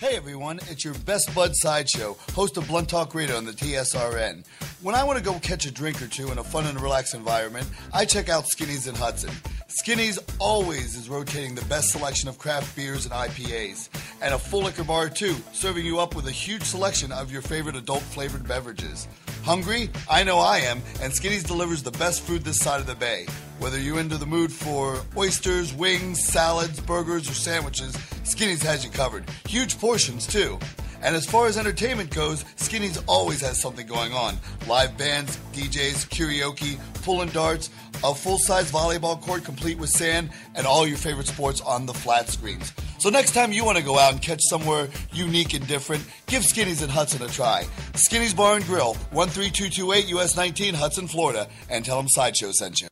Hey everyone, it's your Best Bud Sideshow, host of Blunt Talk Radio on the TSRN. When I want to go catch a drink or two in a fun and relaxed environment, I check out Skinny's in Hudson. Skinny's always is rotating the best selection of craft beers and IPAs, and a full liquor bar too, serving you up with a huge selection of your favorite adult-flavored beverages. Hungry? I know I am, and Skinny's delivers the best food this side of the bay. Whether you're into the mood for oysters, wings, salads, burgers, or sandwiches, Skinny's has you covered. Huge portions, too. And as far as entertainment goes, Skinny's always has something going on. Live bands, DJs, karaoke, pulling darts, a full-size volleyball court complete with sand, and all your favorite sports on the flat screens. So next time you want to go out and catch somewhere unique and different, give Skinny's in Hudson a try. Skinny's Bar and Grill, 13228 US 19, Hudson, Florida, and tell them Sideshow sent you.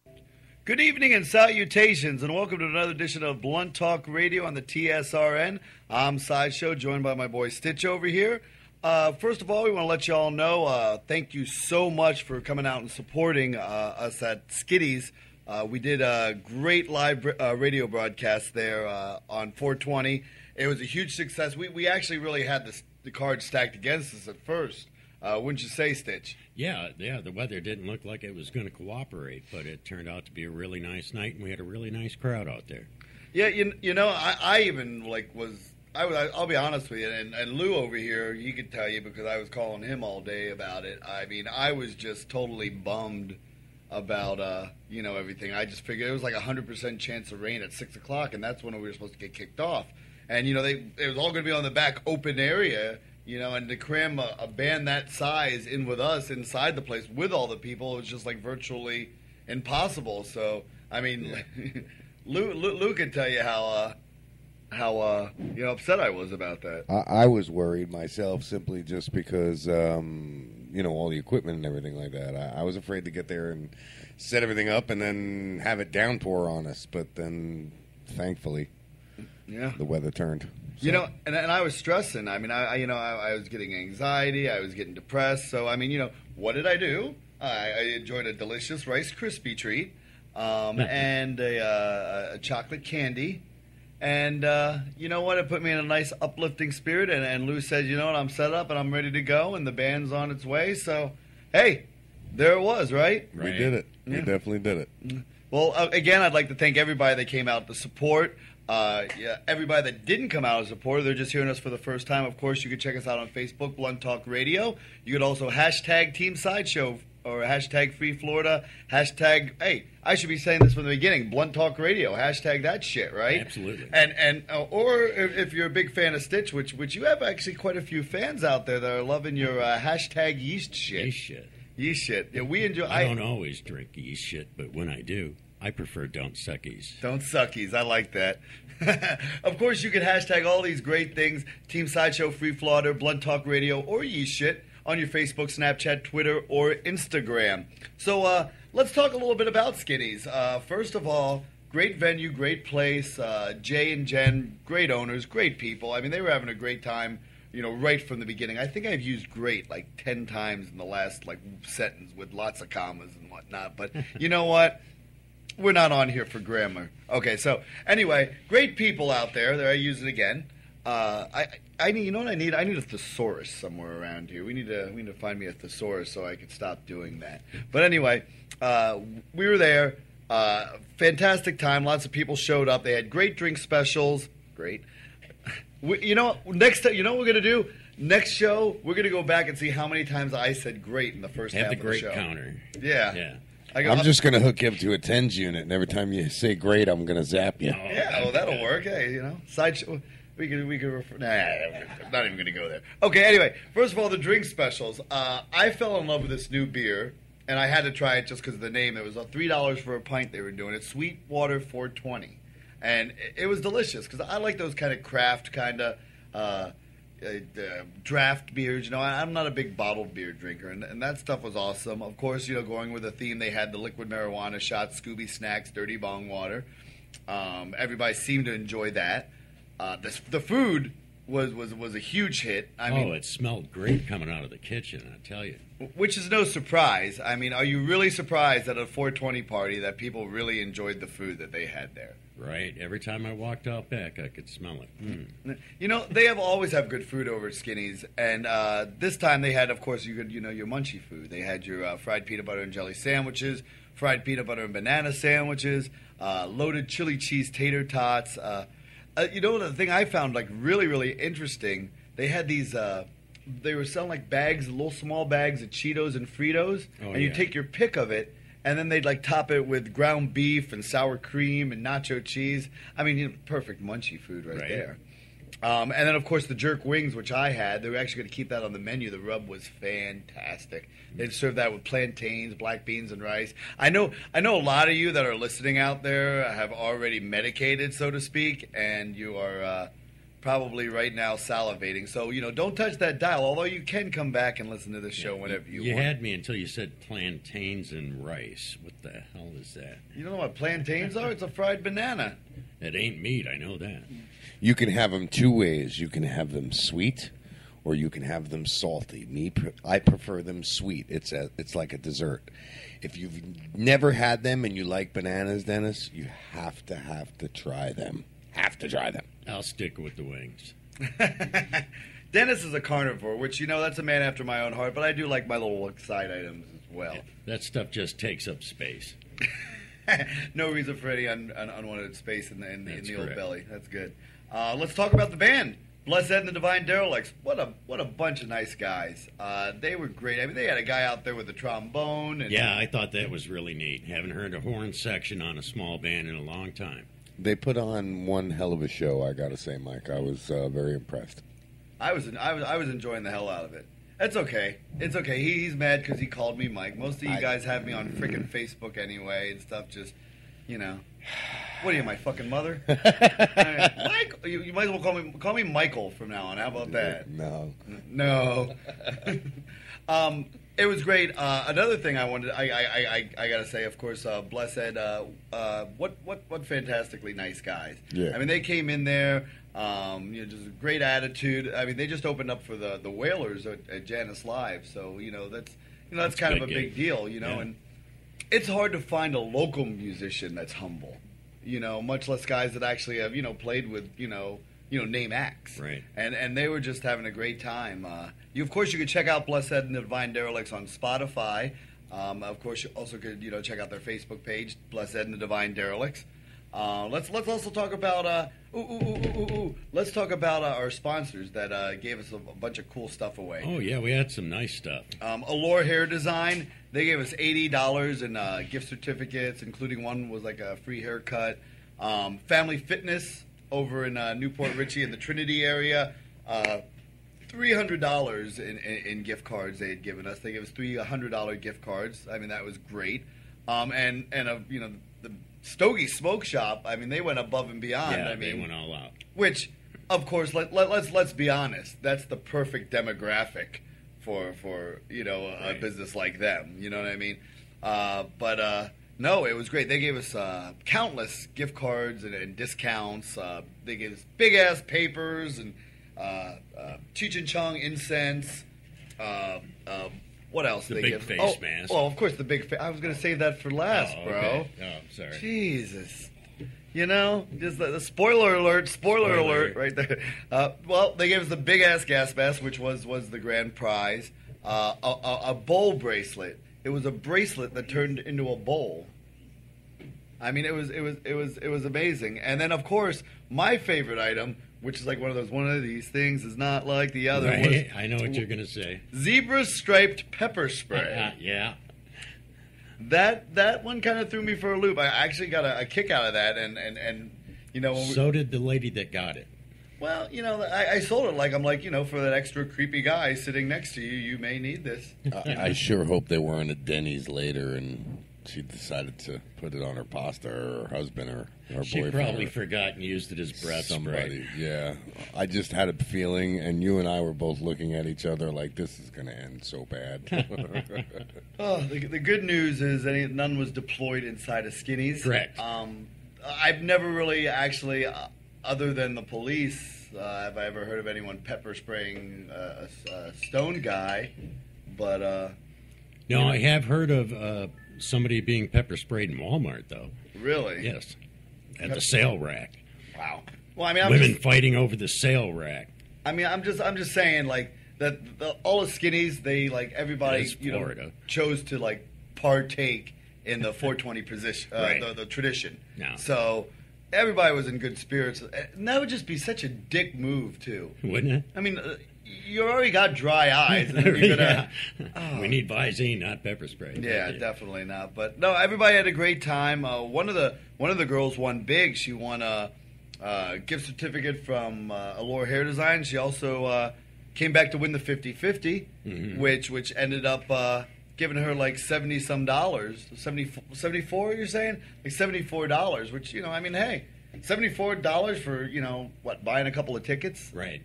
Good evening and salutations, and welcome to another edition of Blunt Talk Radio on the TSRN. I'm Sideshow, joined by my boy Stitch over here. First of all, we want to let you all know, thank you so much for coming out and supporting us at Skitty's. We did a great live radio broadcast there on 420. It was a huge success. We actually really had the cards stacked against us at first. Wouldn't you say, Stitch? Yeah, the weather didn't look like it was going to cooperate, but it turned out to be a really nice night, and we had a really nice crowd out there. Yeah, you know, I even, I'll be honest with you, and Lou over here, he could tell you because I was calling him all day about it. I mean, I was just totally bummed about, everything. I just figured it was like 100% chance of rain at 6 o'clock, and that's when we were supposed to get kicked off. And, it was all going to be on the back open area, and to cram a band that size in with us inside the place with all the people, it was just like virtually impossible. So, I mean, yeah. Lou can tell you how upset I was about that. I was worried myself simply just because, all the equipment and everything like that. I was afraid to get there and set everything up and then have it downpour on us. But then, thankfully, the weather turned. So. And I was stressing. I mean, I was getting anxiety. I was getting depressed. So, I mean, what did I do? I enjoyed a delicious Rice Krispie treat and a chocolate candy. And you know what? It put me in a nice uplifting spirit. And Lou said, I'm set up and I'm ready to go. And the band's on its way. So, hey, there it was, right? We did it. Yeah. We definitely did it. Well, again, I'd like to thank everybody that came out to support. Everybody that didn't come out as a supporter, they're just hearing us for the first time. Of course, you can check us out on Facebook, Blunt Talk Radio. You could also hashtag Team Sideshow or hashtag Free Florida. Hashtag, hey, I should be saying this from the beginning, Blunt Talk Radio. Hashtag that shit, right? Absolutely. Or if you're a big fan of Stitch, which you have actually quite a few fans out there that are loving your hashtag yeast shit. Yeast shit. Yeast shit. Yeah, we enjoy. I don't always drink yeast shit, but when I do, I prefer Don't Suckies. Don't Suckies. I like that. Of course, you can hashtag all these great things, Team Sideshow, Free Flaughter, Blunt Talk Radio, or Yeast Shit on your Facebook, Snapchat, Twitter, or Instagram. So let's talk a little bit about Skinny's. First of all, great venue, great place. Jay and Jen, great owners, great people. I mean, they were having a great time, right from the beginning. I think I've used great like 10 times in the last sentence with lots of commas and whatnot. But you know what? We're not on here for grammar. Okay, so anyway, great people out there. There, I use it again. I need, you know what I need? I need a thesaurus somewhere around here. We need to find me a thesaurus so I can stop doing that. But anyway, we were there. Fantastic time. Lots of people showed up. They had great drink specials. Great. Next time, you know what we're gonna do? Next show, we're gonna go back and see how many times I said great in the first half of the show. Have the great counter. Yeah. I'm just going to hook you up to a tens unit, and every time you say great, I'm going to zap you. Yeah, well, that'll work. Hey, sideshow. We could refer. Nah, I'm not even going to go there. Okay, anyway, first of all, the drink specials. I fell in love with this new beer, and I had to try it just because of the name. It was $3 for a pint they were doing it. Sweetwater 420. And it was delicious because I like those kind of craft kind of draft beers. I'm not a big bottled beer drinker, and that stuff was awesome. Of course, going with the theme, they had the liquid marijuana shots, Scooby Snacks, Dirty Bong Water. Everybody seemed to enjoy that. The food was a huge hit. I mean, it smelled great coming out of the kitchen, I tell you. which is no surprise. I mean, are you really surprised at a 420 party that people really enjoyed the food that they had there? Right. Every time I walked out back, I could smell it. You know, they always have good food over at Skinny's, and this time they had, of course, your munchy food. They had your fried peanut butter and jelly sandwiches, fried peanut butter and banana sandwiches, loaded chili cheese tater tots. You know, the thing I found like really, really interesting, they had these. They were selling like bags, little small bags of Cheetos and Fritos, and you take your pick of it. And then they'd like top it with ground beef and sour cream and nacho cheese. I mean, perfect munchy food right there. And then, of course, the jerk wings, which I had. They were actually going to keep that on the menu. The rub was fantastic. They'd serve that with plantains, black beans, and rice. I know a lot of you that are listening out there have already medicated, so to speak, and you are probably right now salivating. So, don't touch that dial, although you can come back and listen to this show whenever you want. You had me until you said plantains and rice. What the hell is that? You don't know what plantains are? It's a fried banana. It ain't meat, I know that. You can have them two ways. You can have them sweet, or you can have them salty. I prefer them sweet. It's like a dessert. If you've never had them and you like bananas, Dennis, you have to try them. Have to try them. I'll stick with the wings. Dennis is a carnivore, which, that's a man after my own heart, but I do like my little side items as well. Yeah, that stuff just takes up space. No reason for any unwanted space in the old correct. belly. That's good. Let's talk about the band. Blessed and the Divine Derelicts. What a bunch of nice guys. They were great. I mean, they had a guy out there with a trombone. And yeah, I thought that was really neat. Haven't heard a horn section on a small band in a long time. They put on one hell of a show, I gotta say, Mike. I was very impressed. I was enjoying the hell out of it. That's okay. It's okay. He's mad because he called me Mike. Most of you guys have me on frickin' Facebook anyway and stuff. Just, what are you, my fucking mother? Mike, you might as well call me Michael from now on. How about that? No. It was great. Another thing I wanted, I gotta say, of course, Blessed. What fantastically nice guys. Yeah. I mean, they came in there, just a great attitude. I mean, they just opened up for the Whalers at Janice Live, so that's kind of a big deal, Yeah. And it's hard to find a local musician that's humble, much less guys that actually have played with name acts. Right. And they were just having a great time. Of course, you could check out Blessed and the Divine Derelicts on Spotify. Of course, you also could, check out their Facebook page, Blessed and the Divine Derelicts. Let's also talk about let's talk about our sponsors that gave us a bunch of cool stuff away. Oh yeah, we had some nice stuff. Allure Hair Design, they gave us $80 in gift certificates, including one was like a free haircut. Family Fitness over in Newport Richey in the Trinity area, $300 in gift cards they had given us. They gave us $300 gift cards. I mean, that was great. And the Stogie Smoke Shop. I mean, they went above and beyond. Yeah, I mean, they went all out. Which, of course, let's be honest. That's the perfect demographic for a business like them. You know what I mean? No, it was great. They gave us countless gift cards and discounts. They gave us big-ass papers and Cheech and Chong incense. What else The did they big give? face mask. Oh, of course, the big face. I was going to save that for last, Oh, bro. okay. Oh, sorry. Jesus. Just the spoiler alert, spoiler alert right there. Well, they gave us the big-ass gas mask, which was the grand prize. A bowl bracelet. It was a bracelet that turned into a bowl. I mean, it was amazing. And then, of course, my favorite item, which is like one of these things is not like the other. Right. Was I know what you're going to say. zebra striped pepper spray. Yeah. That one kind of threw me for a loop. I actually got a kick out of that, and when So did the lady that got it. well, I sold it like I'm like for that extra creepy guy sitting next to you, you may need this. I sure hope they weren't at Denny's later and she decided to put it on her pasta or her husband or her She boyfriend. probably or forgot and used it as breath somebody. spray. Yeah. I just had a feeling, and you and I were both looking at each other like this is going to end so bad. Oh, the good news is none was deployed inside of Skinny's. Correct. I've never really actually, other than the police, have I ever heard of anyone pepper spraying a stone guy, but No, I have heard of somebody being pepper sprayed in Walmart, though. Really? Yes, at the sale rack. Wow. Well, I mean, Women fighting over the sale rack. I mean, I'm just saying, like that. All the skinnies, they like everybody, chose to like partake in the 420 position, right. the tradition. No. So everybody was in good spirits, and that would just be such a dick move, too. Wouldn't it? I mean, you already got dry eyes. And then you're gonna, We need Visine, not pepper spray. Yeah, definitely not. But no, everybody had a great time. One of the girls won big. She won a gift certificate from Allure Hair Design. She also came back to win the 50-50, which ended up giving her like $70-some, 74. You're saying like $74, which I mean, hey, $74 for buying a couple of tickets, right?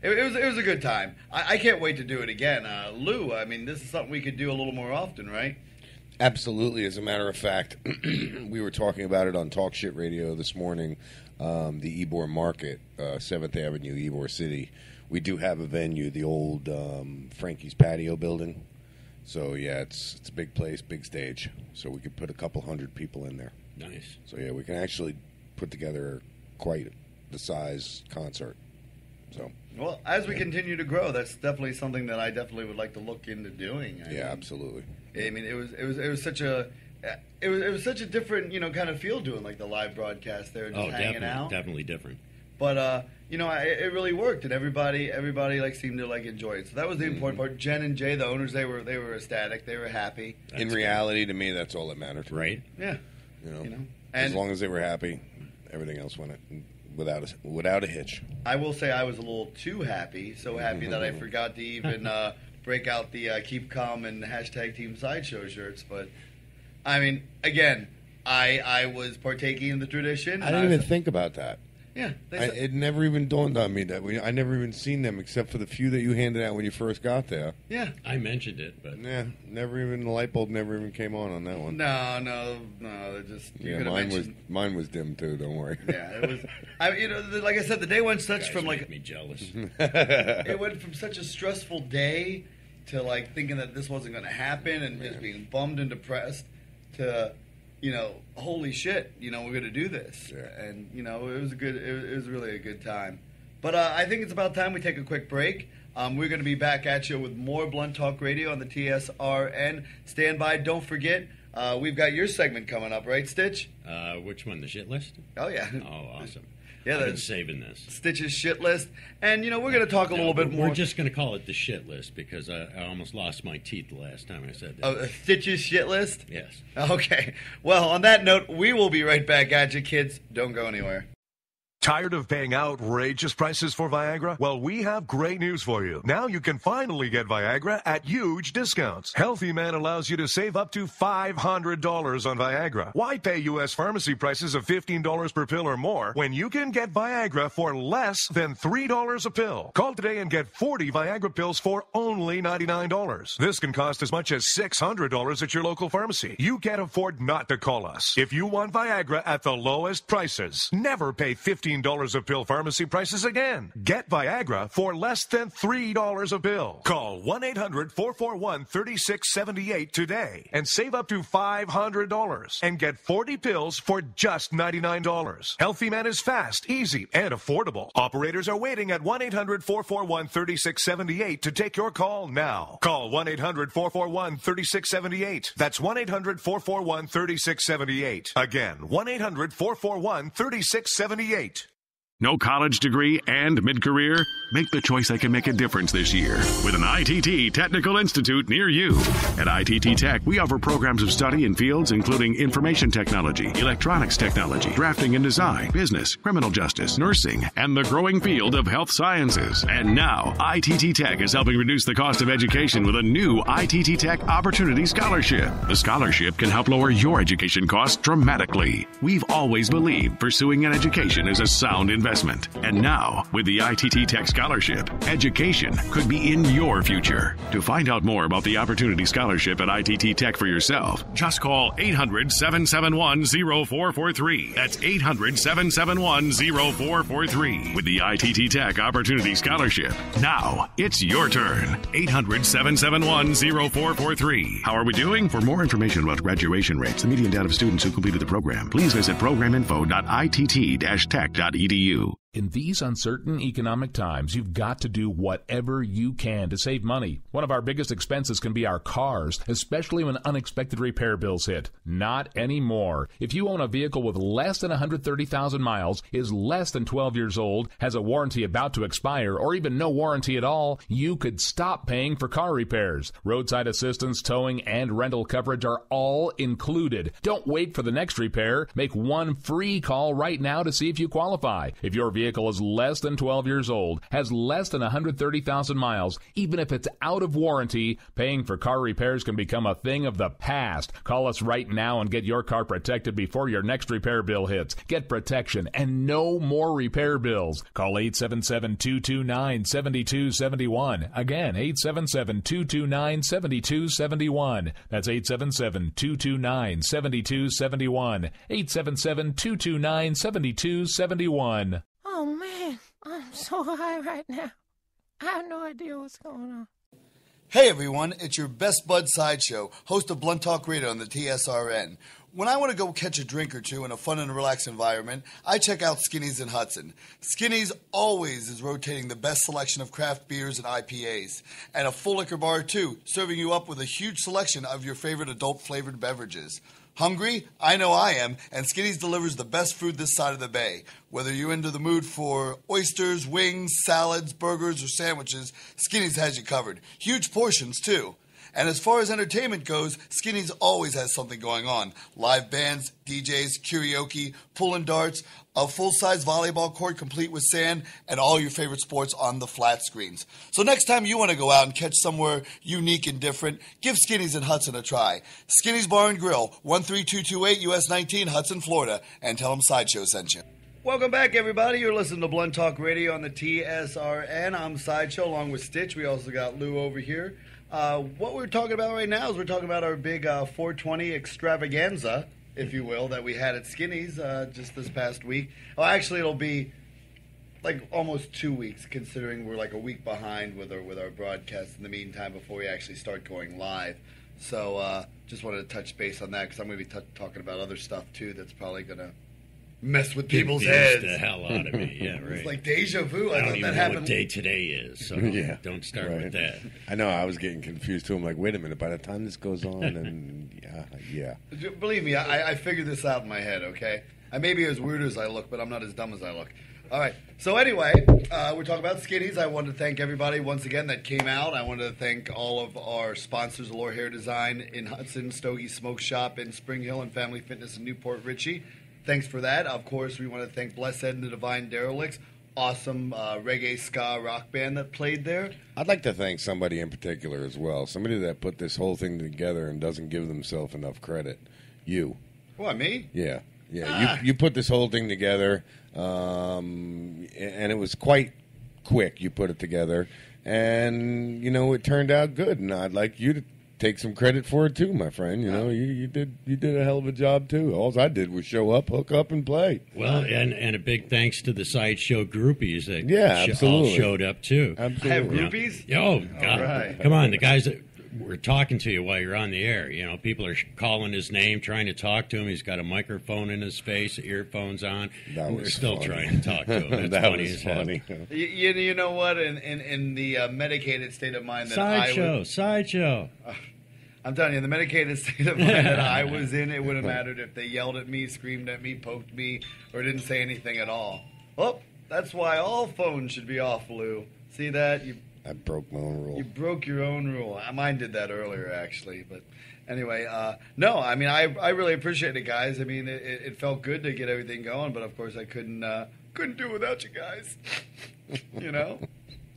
It was a good time. I can't wait to do it again. Lou, I mean, this is something we could do a little more often, right? Absolutely. As a matter of fact, we were talking about it on Talk Shit Radio this morning. The Ybor Market, 7th Avenue, Ybor City. We do have a venue, the old Frankie's Patio building. So, yeah, it's a big place, big stage. So we could put a couple hundred people in there. Nice. So, yeah, we can actually put together quite the size concert. So, well, as we continue to grow, that's definitely something that I definitely would like to look into doing. I mean, absolutely. I mean, it was such a different kind of feel doing like the live broadcast there, just hanging out. Definitely different. But it really worked, and everybody like seemed to like enjoy it. So that was the important part. Jen and Jay, the owners, they were ecstatic. They were happy. In reality, to me, that's all that mattered. Right? Yeah. And as long as they were happy, everything else went without a hitch. I will say I was a little too happy, so happy that I forgot to even break out the Keep Calm and hashtag Team Sideshow shirts. But I mean, again, I was partaking in the tradition. I didn't even think about that. Yeah, it never even dawned on me that I never even seen them except for the few that you handed out when you first got there. Yeah, I mentioned it, but the light bulb never even came on that one. No, just mine was dim too. Don't worry. Yeah, it was. Like I said, the day went from like me jealous. It went from such a stressful day to like thinking that this wasn't going to happen and just being bummed and depressed to. Holy shit, we're going to do this. Yeah. And, it was really a good time. But I think it's about time we take a quick break. We're going to be back at you with more Blunt Talk Radio on the TSRN. Stand by. Don't forget, we've got your segment coming up, right, Stitch? Which one, the shit list? Oh, yeah. Oh, awesome. Yeah, I've been saving this. Stitch's shit list. And, we're going to talk a little bit more. We're just going to call it the shit list because I almost lost my teeth the last time I said that. Oh, Stitch's shit list? Yes. Okay. Well, on that note, we will be right back at you, kids. Don't go anywhere. Tired of paying outrageous prices for Viagra? Well, we have great news for you. Now you can finally get Viagra at huge discounts. Healthy Man allows you to save up to $500 on Viagra. Why pay U.S. pharmacy prices of $15 per pill or more when you can get Viagra for less than $3 a pill? Call today and get 40 Viagra pills for only $99. This can cost as much as $600 at your local pharmacy. You can't afford not to call us. If you want Viagra at the lowest prices, never pay $15 a pill pharmacy prices again. Get Viagra for less than $3 a pill. Call 1-800-441-3678 today and save up to $500 and get 40 pills for just $99. Healthy Man is fast, easy, and affordable. Operators are waiting at 1-800-441-3678 to take your call now. Call 1-800-441-3678. That's 1-800-441-3678. Again, 1-800-441-3678. No college degree and mid-career? Make the choice that can make a difference this year with an ITT Technical Institute near you. At ITT Tech, we offer programs of study in fields including information technology, electronics technology, drafting and design, business, criminal justice, nursing, and the growing field of health sciences. And now, ITT Tech is helping reduce the cost of education with a new ITT Tech Opportunity Scholarship. The scholarship can help lower your education costs dramatically. We've always believed pursuing an education is a sound investment. investment. And now, with the ITT Tech Scholarship, education could be in your future. To find out more about the Opportunity Scholarship at ITT Tech for yourself, just call 800-771-0443. That's 800-771-0443. With the ITT Tech Opportunity Scholarship. Now, it's your turn. 800-771-0443. How are we doing? For more information about graduation rates, the median data of students who completed the program, please visit programiinfo.itt-tech.edu. In these uncertain economic times, you've got to do whatever you can to save money. One of our biggest expenses can be our cars, especially when unexpected repair bills hit. Not anymore. If you own a vehicle with less than 130,000 miles, is less than 12 years old, has a warranty about to expire, or even no warranty at all, you could stop paying for car repairs. Roadside assistance, towing, and rental coverage are all included. Don't wait for the next repair. Make one free call right now to see if you qualify. If your vehicle is less than 12 years old, has less than 130,000 miles, even if it's out of warranty, paying for car repairs can become a thing of the past. Call us right now and get your car protected before your next repair bill hits. Get protection and no more repair bills. Call 877-229-7271. Again, 877-229-7271. That's 877-229-7271. 877-229-7271. Oh, man, I'm so high right now. I have no idea what's going on. Hey everyone, it's your Best Bud Sideshow, host of Blunt Talk Radio on the TSRN. When I want to go catch a drink or two in a fun and relaxed environment, I check out Skinny's in Hudson. Skinny's always is rotating the best selection of craft beers and IPAs. And a full liquor bar too, serving you up with a huge selection of your favorite adult-flavored beverages. Hungry? I know I am, and Skinny's delivers the best food this side of the bay. Whether you're into the mood for oysters, wings, salads, burgers, or sandwiches, Skinny's has you covered. Huge portions, too. And as far as entertainment goes, Skinny's always has something going on. Live bands, DJs, karaoke, pool and darts, a full-size volleyball court complete with sand, and all your favorite sports on the flat screens. So next time you want to go out and catch somewhere unique and different, give Skinny's in Hudson a try. Skinny's Bar and Grill, 13228 US 19, Hudson, Florida, and tell them Sideshow sent you. Welcome back, everybody. You're listening to Blunt Talk Radio on the TSRN. I'm Sideshow, along with Stitch. We also got Lou over here. What we're talking about right now is we're talking about our big 420 extravaganza, if you will, that we had at Skinny's just this past week. Oh, actually, it'll be like almost 2 weeks, considering we're like a week behind with our broadcast in the meantime before we actually start going live. So just wanted to touch base on that because I'm going to be talking about other stuff, too, that's probably going to mess with people's heads. The hell out of me, yeah, right. It's like deja vu. I don't even know what day today is, so don't start with that. I know, I was getting confused too. I'm like, wait a minute, by the time this goes on, and yeah. Believe me, I figured this out in my head, okay? I may be as weird as I look, but I'm not as dumb as I look. All right, so anyway, we're talking about Skinny's. I wanted to thank everybody once again that came out. I wanted to thank all of our sponsors, Allure Hair Design in Hudson, Stogie Smoke Shop in Spring Hill, and Family Fitness in Newport Richey. Thanks for that. Of course, we want to thank Blessed and the Divine Derelicts. Awesome reggae ska rock band that played there. I'd like to thank somebody in particular as well. Somebody that put this whole thing together and doesn't give themselves enough credit. You. What, me? Yeah. You put this whole thing together, and it was quite quick. You put it together, and it turned out good. And I'd like you to take some credit for it too, my friend. You did a hell of a job too. All I did was show up, hook up, and play. Well, and a big thanks to the Sideshow groupies that absolutely all showed up too. Absolutely. I have groupies? Oh, God. Right. Come on, the guys that were talking to you while you're on the air. People are calling his name, trying to talk to him. He's got a microphone in his face, earphones on. They're still trying to talk to him. That's funny as hell. You know what? In the medicated state of mind that Sideshow. I'm telling you, the medicated state of mind that I was in, it wouldn't have mattered if they yelled at me, screamed at me, poked me, or didn't say anything at all. Well, that's why all phones should be off, Lou. See that? I broke my own rule. You broke your own rule. Mine did that earlier, actually. But anyway, no, I mean, I really appreciate it, guys. I mean, it felt good to get everything going, but of course I couldn't do it without you guys,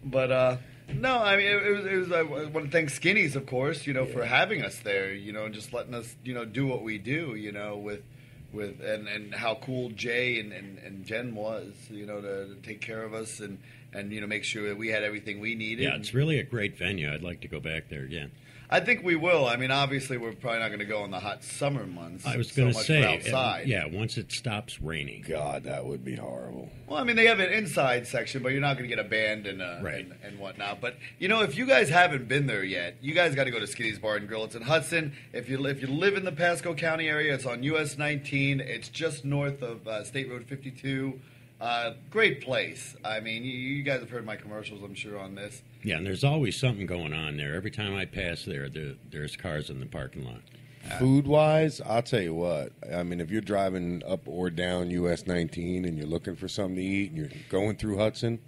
But no, I mean, it was. I want to thank Skinny's, of course, for having us there, and just letting us, do what we do, and how cool Jay and Jen was, to take care of us and make sure that we had everything we needed. Yeah, it's really a great venue. I'd like to go back there again. I think we will. I mean, obviously, we're probably not going to go in the hot summer months. I was going to say, outside. Once it stops raining. God, that would be horrible. Well, I mean, they have an inside section, but you're not going to get a band and whatnot. But if you guys haven't been there yet, you guys got to go to Skinny's Bar and Grill. It's in Hudson. If you live in the Pasco County area, it's on US 19. It's just north of State Road 52. Great place. I mean, you guys have heard my commercials, I'm sure, on this. Yeah, and there's always something going on there. Every time I pass there's cars in the parking lot. Food-wise, I'll tell you what. I mean, if you're driving up or down US 19 and you're looking for something to eat and you're going through Hudson,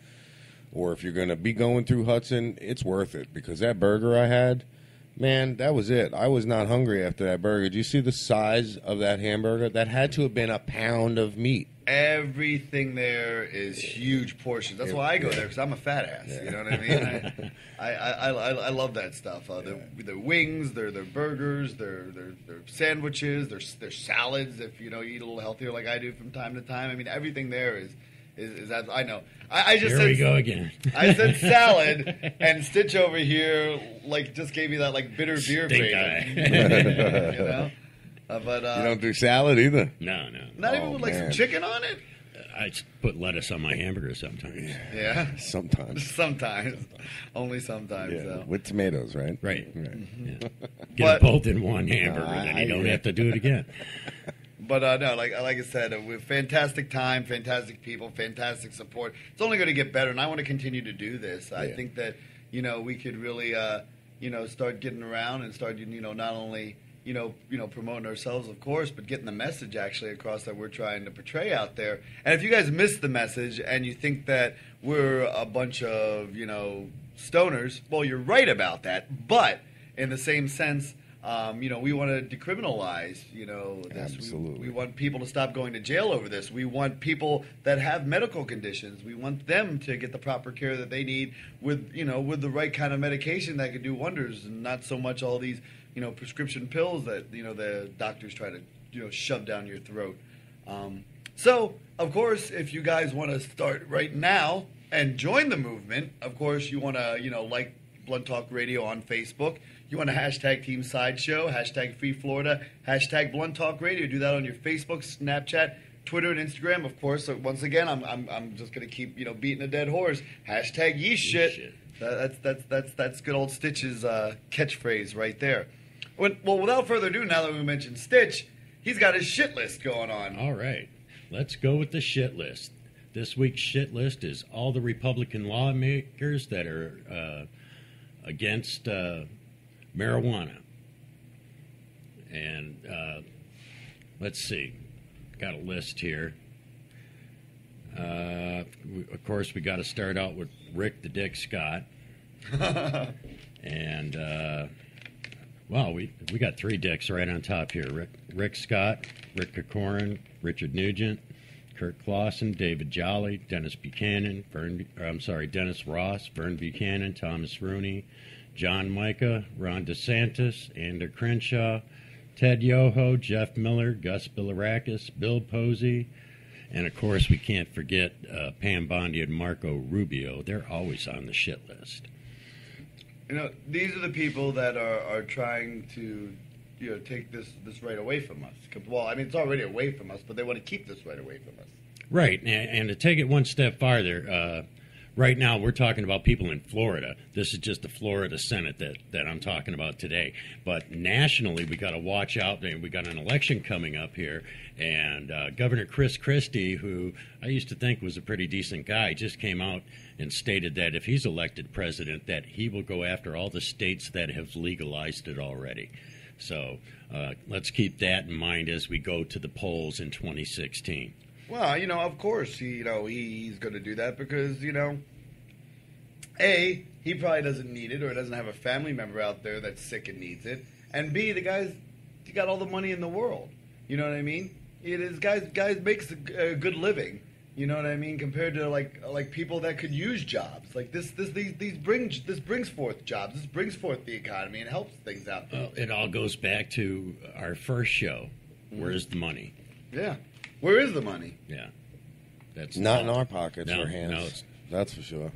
or if you're going to be going through Hudson, it's worth it because that burger I had, man, that was it. I was not hungry after that burger. Did you see the size of that hamburger? That had to have been a pound of meat. Everything there is huge portions. That's why I go there, because I'm a fat ass. Yeah. You know what I mean? I love that stuff. Their wings, their burgers, their sandwiches, their salads. If you eat a little healthier like I do from time to time. I mean, everything there is I know. I just here we go again. I said salad, and Stitch over here just gave me that bitter beer craving. But you don't do salad either? No. Not even with some chicken on it? I put lettuce on my hamburger sometimes. Yeah? Sometimes. Sometimes. Only sometimes, though. With tomatoes, right? Right. Mm-hmm. Yeah. Get them both in one hamburger, then you don't have to do it again. But, no, like I said, we fantastic time, fantastic people, fantastic support. It's only going to get better, and I want to continue to do this. I think that, we could really, start getting around and start, not only... promoting ourselves, of course, but getting the message actually across that we're trying to portray out there. And if you guys miss the message and you think that we're a bunch of, stoners, well, you're right about that. But in the same sense, we want to decriminalize, this. Absolutely. We want people to stop going to jail over this. We want people that have medical conditions. We want them to get the proper care that they need with the right kind of medication that can do wonders, and not so much all these prescription pills that, the doctors try to, shove down your throat. So, of course, if you guys want to start right now and join the movement, of course, you want to, like Blunt Talk Radio on Facebook. You want to hashtag Team Sideshow, hashtag Free Florida, hashtag Blunt Talk Radio. Do that on your Facebook, Snapchat, Twitter, and Instagram. Of course, so once again, I'm just going to keep, beating a dead horse. Hashtag Yeast Shit. That's good old Stitch's catchphrase right there. Well, without further ado, now that we mentioned Stitch, he's got his shit list going on. All right. Let's go with the shit list. This week's shit list is all the Republican lawmakers that are against marijuana. And let's see. Got a list here. Of course, we got to start out with Rick the Dick Scott. And... well, we got three dicks right on top here. Rick Scott, Rick Corcoran, Richard Nugent, Kirk Clausen, David Jolly, Dennis Buchanan, Dennis Ross, Vern Buchanan, Thomas Rooney, John Micah, Ron DeSantis, Andrew Crenshaw, Ted Yoho, Jeff Miller, Gus Bilirakis, Bill Posey, and, of course, we can't forget Pam Bondi and Marco Rubio. They're always on the shit list. These are the people that are trying to, take this right away from us. Well, I mean, it's already away from us, but they want to keep this right away from us. Right, and to take it one step farther, right now we're talking about people in Florida. This is just the Florida Senate that I'm talking about today. But nationally, we got to watch out. We got an election coming up here, and Governor Chris Christie, who I used to think was a pretty decent guy, just came out and stated that if he's elected president, that he will go after all the states that have legalized it already. So let's keep that in mind as we go to the polls in 2016. Well, of course, he's going to do that because, A, he probably doesn't need it or doesn't have a family member out there that's sick and needs it. And B, he got all the money in the world. You know what I mean? Guys makes a good living. You know what I mean? Compared to like people that could use jobs. Like this brings forth jobs. This brings forth the economy and helps things out. Well, it all goes back to our first show. Where's the money? Yeah. Where is the money? Yeah. That's Not in our pockets No, or hands. no, it's- That's for sure.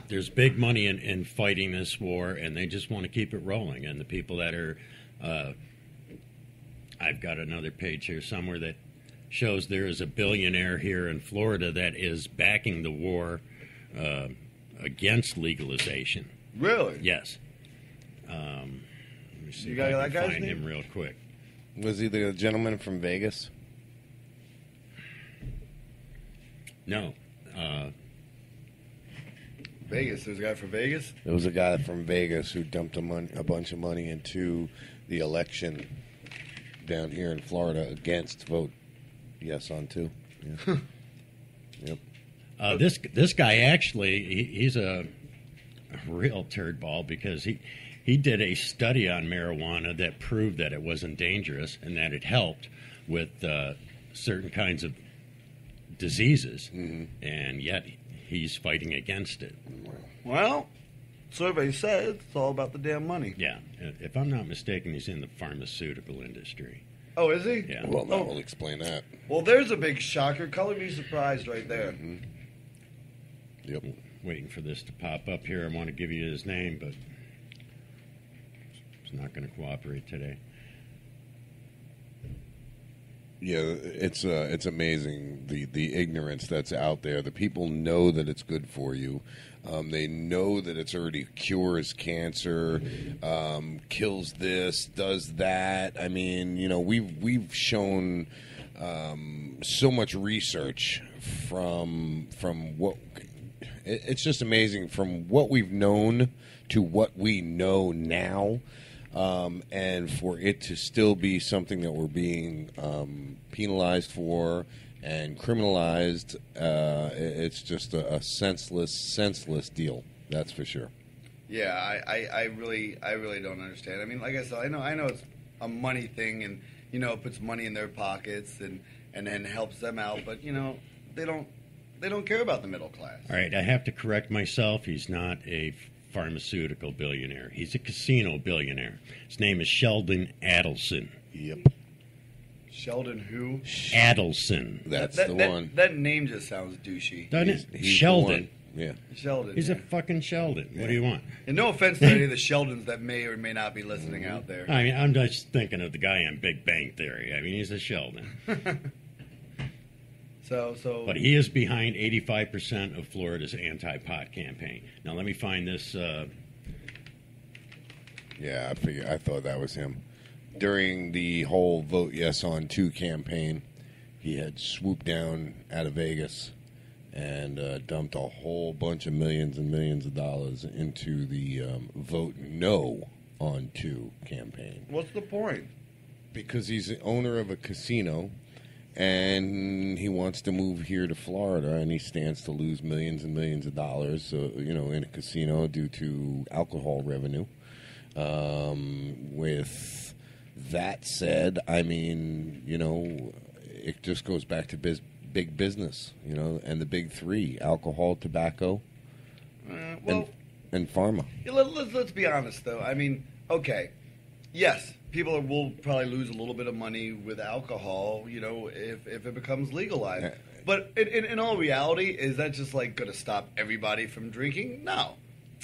There's big money in fighting this war, and they just want to keep it rolling. And the people that are, I've got another page here somewhere that shows there is a billionaire here in Florida that is backing the war against legalization. Really? Yes. Let me see You if got I that can guy's find name? him real quick. Was he the gentleman from Vegas? No. Vegas. There's a guy from Vegas? There was a guy from Vegas who dumped a bunch of money into the election down here in Florida against vote yes on 2. Yeah. Yep. This guy actually, he's a real turd ball because he did a study on marijuana that proved that it wasn't dangerous and that it helped with certain kinds of diseases, and yet he's fighting against it. Well, survey says it's all about the damn money. Yeah, if I'm not mistaken, he's in the pharmaceutical industry. Oh, is he? Yeah. Well, that will explain that. Well, there's a big shocker. Color me surprised right there. Yep. Waiting for this to pop up here. I want to give you his name, but it's not going to cooperate today. Yeah, it's amazing the ignorance that's out there. The people know that it's good for you. They know that it's already cures cancer, kills this, does that. I mean, you know, we've shown so much research from what it's just amazing from what we've known to what we know now. And for it to still be something that we're being penalized for and criminalized, it's just a senseless deal. That's for sure. Yeah, I really don't understand. I mean, like I said, I know it's a money thing, and you know, it puts money in their pockets and then helps them out, but you know, they don't care about the middle class. All right, I have to correct myself. He's not a pharmaceutical billionaire. He's a casino billionaire. His name is Sheldon Adelson. Yep. Sheldon who? Adelson. That's that, the that, one. That name just sounds douchey. Doesn't it? He's the Sheldon. one. Yeah. Sheldon. He's yeah. a fucking Sheldon. What do you want? And no offense to any of the Sheldons that may or may not be listening out there. I mean, I'm just thinking of the guy on Big Bang Theory. I mean, he's a Sheldon. So. But he is behind 85% of Florida's anti-pot campaign. Now, let me find this. Yeah, I thought that was him. During the whole Vote Yes on 2 campaign, he had swooped down out of Vegas and dumped a whole bunch of millions and millions of dollars into the Vote No on 2 campaign. What's the point? Because he's the owner of a casino, and he wants to move here to Florida, and he stands to lose millions and millions of dollars, in a casino due to alcohol revenue. With that said, I mean, you know, it just goes back to big business, you know, and the big three: alcohol, tobacco, and pharma. Yeah, let's be honest, though. I mean, okay, yes, people will probably lose a little bit of money with alcohol, you know, if it becomes legalized. But in all reality, is that just like going to stop everybody from drinking? No.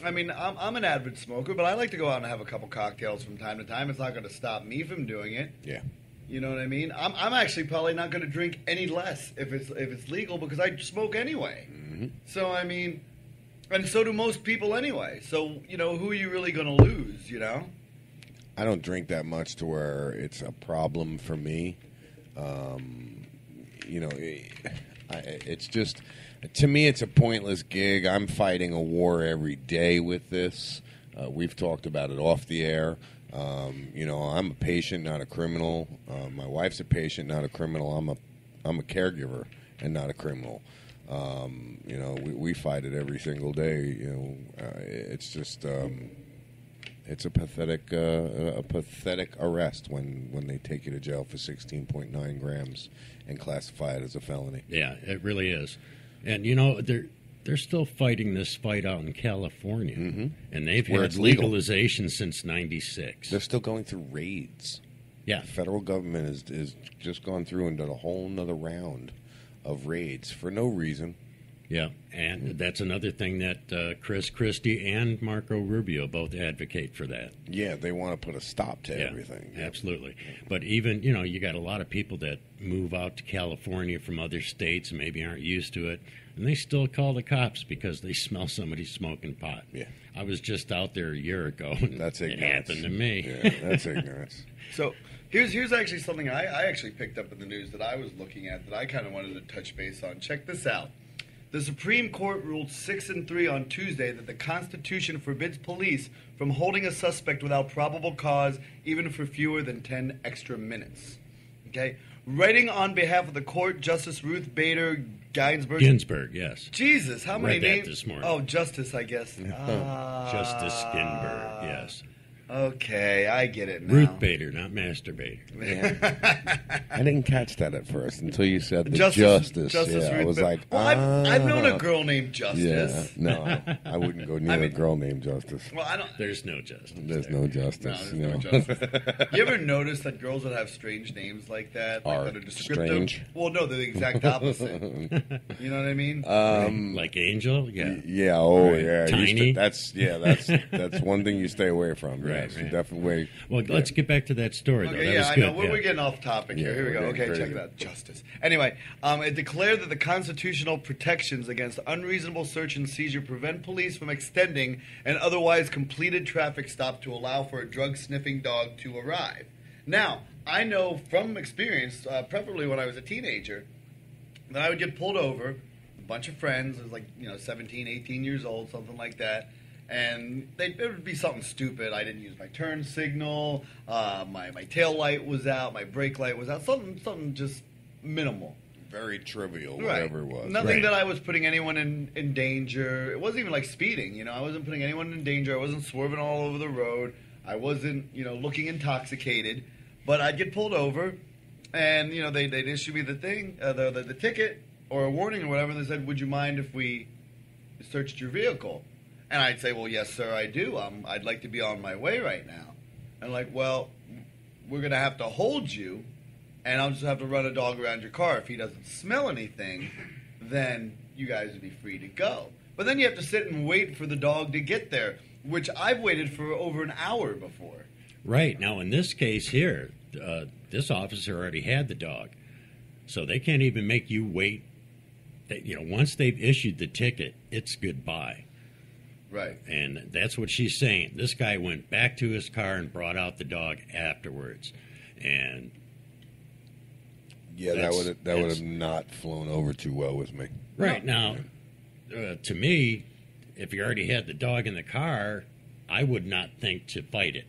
I mean, I'm an avid smoker, but I like to go out and have a couple cocktails from time to time. It's not going to stop me from doing it. Yeah. You know what I mean? I'm actually probably not going to drink any less if it's legal because I smoke anyway. Mm-hmm. So I mean, and so do most people anyway. So you know, who are you really going to lose? You know? I don't drink that much to where it's a problem for me. You know, it's just, to me, it's a pointless gig. I'm fighting a war every day with this. We've talked about it off the air. You know, I'm a patient, not a criminal. My wife's a patient, not a criminal. I'm a caregiver and not a criminal. You know, we fight it every single day. You know, it's just it's a pathetic arrest when they take you to jail for 16.9 grams and classify it as a felony. Yeah, it really is. And you know, they're still fighting this fight out in California, and they've Where had it's legal. legalization since '96. They're still going through raids. Yeah. The federal government is just gone through and done a whole nother round of raids for no reason. Yeah, and that's another thing that Chris Christie and Marco Rubio both advocate for that. Yeah, they want to put a stop to everything. Absolutely. But even, you got a lot of people that move out to California from other states and maybe aren't used to it, and they still call the cops because they smell somebody smoking pot. Yeah. I was just out there a year ago, and That's it ignorance. happened to me. Yeah, that's ignorance. So here's actually something I actually picked up in the news that I was looking at that I kind of wanted to touch base on. Check this out. The Supreme Court ruled 6-3 on Tuesday that the Constitution forbids police from holding a suspect without probable cause, even for fewer than 10 extra minutes. Okay? Writing on behalf of the court, Justice Ruth Bader Ginsburg, yes. Jesus, how many Read that names? this morning. Oh, Justice, I guess. Justice Ginsburg, yes. Okay, I get it now. Ruth Bader, not Master Bader. I didn't catch that at first until you said the Justice Yeah, I Ruth was Bader. like, well, I've known a girl named Justice. Yeah, no, I wouldn't go near a girl named Justice. Well, I don't. There's no justice. There's no justice. No, there's no justice. You ever notice that girls that have strange names like that, Are that are descriptive? strange? Well, no, they're the exact opposite. You know what I mean? Like Angel? Yeah. Yeah. Oh, Right. yeah. Tiny? That's one thing you stay away from. Right, Yes, you right. definitely. Well, let's get back to that story, though. Okay, That yeah, was I good. know. We're getting off topic here. Yeah, Here we go. we're Okay, getting check crazy. it out. Justice. Anyway, it declared that the constitutional protections against unreasonable search and seizure prevent police from extending an otherwise completed traffic stop to allow for a drug-sniffing dog to arrive. Now, I know from experience, preferably when I was a teenager, that I would get pulled over, a bunch of friends, it was like, 17, 18 years old, something like that, and it would be something stupid. I didn't use my turn signal, my tail light was out, my brake light was out, something just minimal. Very trivial, Right. whatever it was. Nothing Right. that I was putting anyone in danger. It wasn't even like speeding, I wasn't putting anyone in danger. I wasn't swerving all over the road. I wasn't, looking intoxicated. But I'd get pulled over, and, they'd issue me the thing, the ticket, or a warning or whatever, and they said, would you mind if we searched your vehicle? And I'd say, well, yes, sir, I do. I'd like to be on my way right now. And like, well, we're going to have to hold you, and I'll just have to run a dog around your car. If he doesn't smell anything, then you guys would be free to go. But then you have to sit and wait for the dog to get there, which I've waited for over an hour before. Right. Now, in this case here, this officer already had the dog. So they can't even make you wait. Once they've issued the ticket, it's goodbye. Right. And that's what she's saying. This guy went back to his car and brought out the dog afterwards. And Yeah, that That's- would have that's- not flown over too well with me. right now, to me, if you already had the dog in the car, I would not think to fight it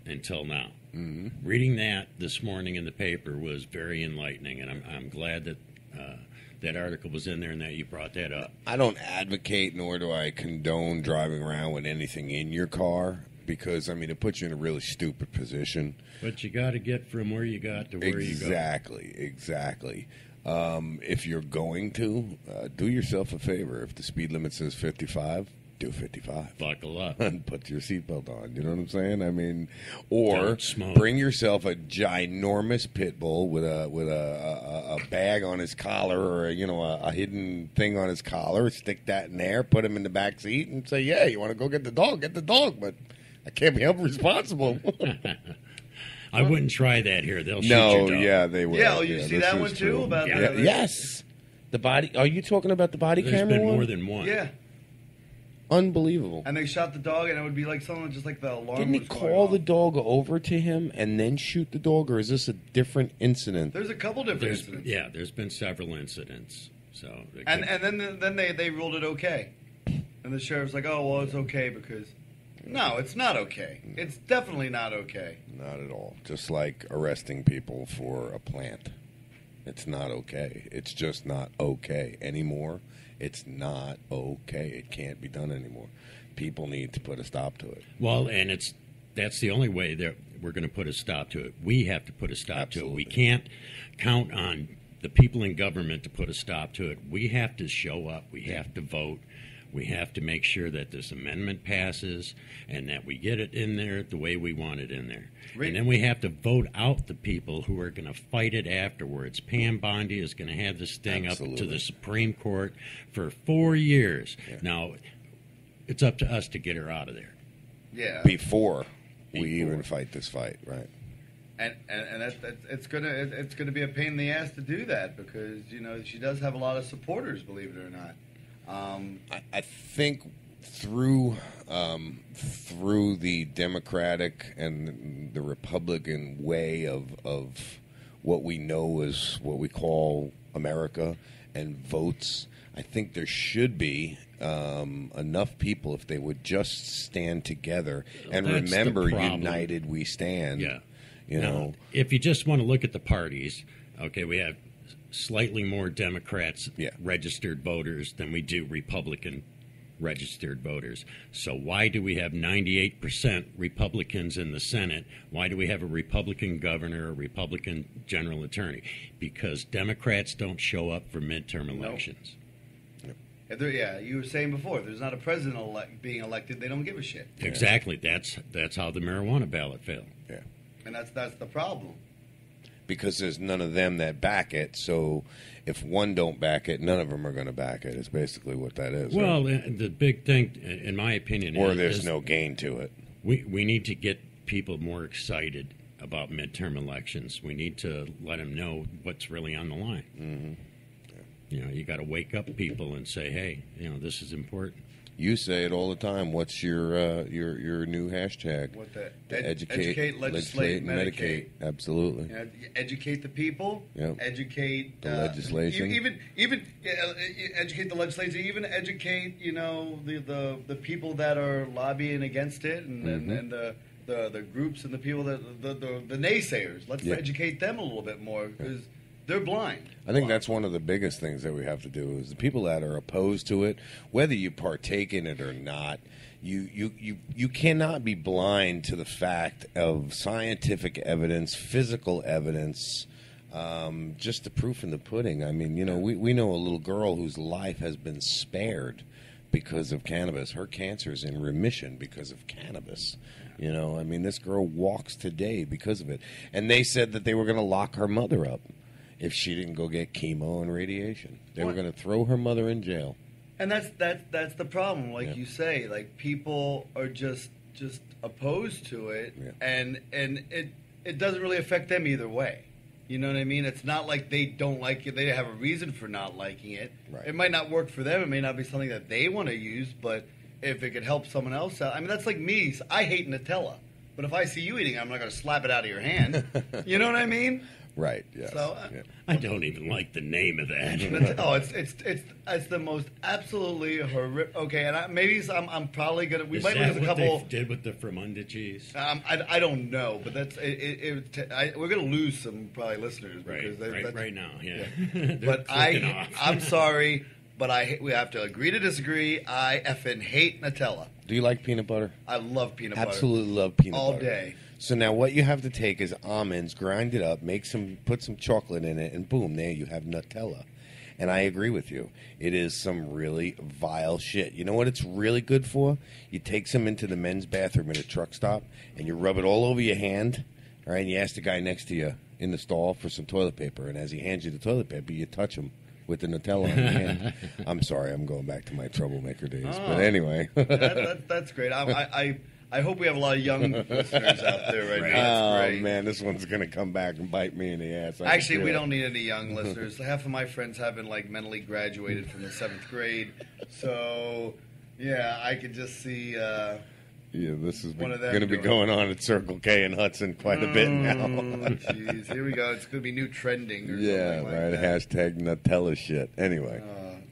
until now. Mm-hmm. Reading that this morning in the paper was very enlightening, and I'm glad that that article was in there and that you brought that up. I don't advocate nor do I condone driving around with anything in your car because, it puts you in a really stupid position. But you got to get from where you got to where you go. Exactly. If you're going to, do yourself a favor. If the speed limit says 55, do 55. Buckle up. And put your seatbelt on. You know what I'm saying? Or Don't smoke. bring yourself a ginormous pit bull with a bag on his collar or a hidden thing on his collar. Stick that in there. Put him in the back seat and say, "Yeah, you want to go get the dog? Get the dog." But I can't be held responsible. I wouldn't try that here. They'll shoot your dog. Yeah, they will. Yeah, you see this that is one too? true. About Yeah. the, Yes. The body. Are you talking about the body There's camera been one? more than one. Yeah. Unbelievable. And they shot the dog, and it would be like something just like the alarm Didn't he was going call off. the dog over to him and then shoot the dog, or is this a different incident? There's a couple different There's incidents. there's been several incidents. So it And could- then they ruled it okay. And the sheriff's like, oh, well, it's okay because... No, it's not okay. It's definitely not okay. Not at all. Just like arresting people for a plant. It's not okay. It's just not okay anymore. It's not okay. It can't be done anymore. People need to put a stop to it. well, and that's the only way that we're going to put a stop to it. We have to put a stop to it. We Absolutely. can't count on the people in government to put a stop to it. We have to show up. We have to vote. We have to make sure that this amendment passes and that we get it in there the way we want it in there. Right. And then we have to vote out the people who are going to fight it afterwards. Pam Bondi is going to have this thing up to the Supreme Court for 4 years. Yeah. Now, it's up to us to get her out of there. Yeah. Before we even fight this fight, right? And it's gonna be a pain in the ass to do that because she does have a lot of supporters, believe it or not. I think through the Democratic and the Republican way of what we know as what we call America and votes, I think there should be enough people if they would just stand together and remember united we stand. Yeah. Now, if you just want to look at the parties, okay, we have slightly more Democrats registered voters than we do Republican registered voters. So why do we have 98% Republicans in the Senate? Why do we have a Republican governor, a Republican general attorney? Because Democrats don't show up for midterm elections. Yeah, you were saying before, if there's not a president being elected, they don't give a shit. Exactly. That's how the marijuana ballot failed. Yeah. And that's the problem. Because there's none of them that back it, so if one don't back it, none of them are going to back it. Is basically what that is. Well, right? The big thing, in my opinion, or there's no gain to it. We need to get people more excited about midterm elections. We need to let them know what's really on the line. Mm-hmm. Yeah. You got to wake up people and say, hey, this is important. You say it all the time. What's your new hashtag? What the educate, legislate, medicate. Absolutely. Educate the people. Yep. Educate the legislation. Even educate the legislature. Even educate the people that are lobbying against it, and the groups and the people that the naysayers. Let's educate them a little bit more because. They're blind. I think that's one of the biggest things that we have to do is the people that are opposed to it, whether you partake in it or not, you cannot be blind to the fact of scientific evidence, physical evidence, just the proof in the pudding. I mean, we know a little girl whose life has been spared because of cannabis. Her cancer is in remission because of cannabis. I mean, this girl walks today because of it. And they said that they were going to lock her mother up if she didn't go get chemo and radiation. They were going to throw her mother in jail. And that's the problem, like you say. Like, people are just opposed to it, and it doesn't really affect them either way. You know what I mean? It's not like they don't like it. They have a reason for not liking it. Right. It might not work for them. It may not be something that they want to use, but if it could help someone else out. I mean, that's like me. I hate Nutella. But if I see you eating it, I'm not going to slap it out of your hand. You know what I mean? Right. Yes. So I don't even like the name of that. It's the most absolutely horrific. Okay, and I'm probably gonna. We Is might that lose a what couple. they did with the Fremunda cheese? I don't know, but that's we're gonna lose some probably listeners because right now. Yeah. But I'm sorry, but we have to agree to disagree. I effing hate Nutella. Do you like peanut butter? I love peanut butter. Absolutely love peanut butter. All day. So now what you have to take is almonds, grind it up, put some chocolate in it, and boom, there you have Nutella. And I agree with you. It is some really vile shit. You know what it's really good for? You take some into the men's bathroom at a truck stop, and you rub it all over your hand, all right, and you ask the guy next to you in the stall for some toilet paper, and as he hands you the toilet paper, you touch him with the Nutella on your hand. I'm sorry, I'm going back to my troublemaker days. But anyway. That's great. I hope we have a lot of young listeners out there right now. That's great. Oh, man, this one's going to come back and bite me in the ass. Actually, we don't need any young listeners. Half of my friends haven't, mentally graduated from the 7th grade. So, yeah, I could just see... this is going to be going on at Circle K in Hudson quite a bit now. Jeez, here we go. It's going to be new trending or something like that. Hashtag Nutella shit. Anyway.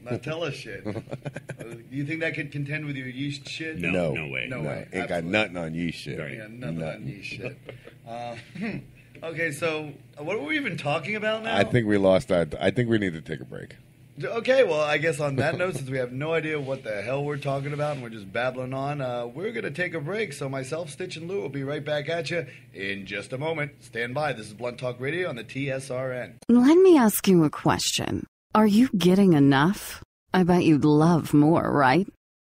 Nutella shit. Do you think that could contend with your yeast shit? No way. No way. Ain't got nothing on yeast shit. Yeah, nothing on yeast shit. Okay, so what are we even talking about now? I think we lost our... I think we need to take a break. Okay, well, I guess on that note, since we have no idea what the hell we're talking about and we're just babbling on, we're going to take a break. So myself, Stitch, and Lou will be right back at you in just a moment. Stand by. This is Blunt Talk Radio on the TSRN. Let me ask you a question. Are you getting enough? I bet you'd love more, right?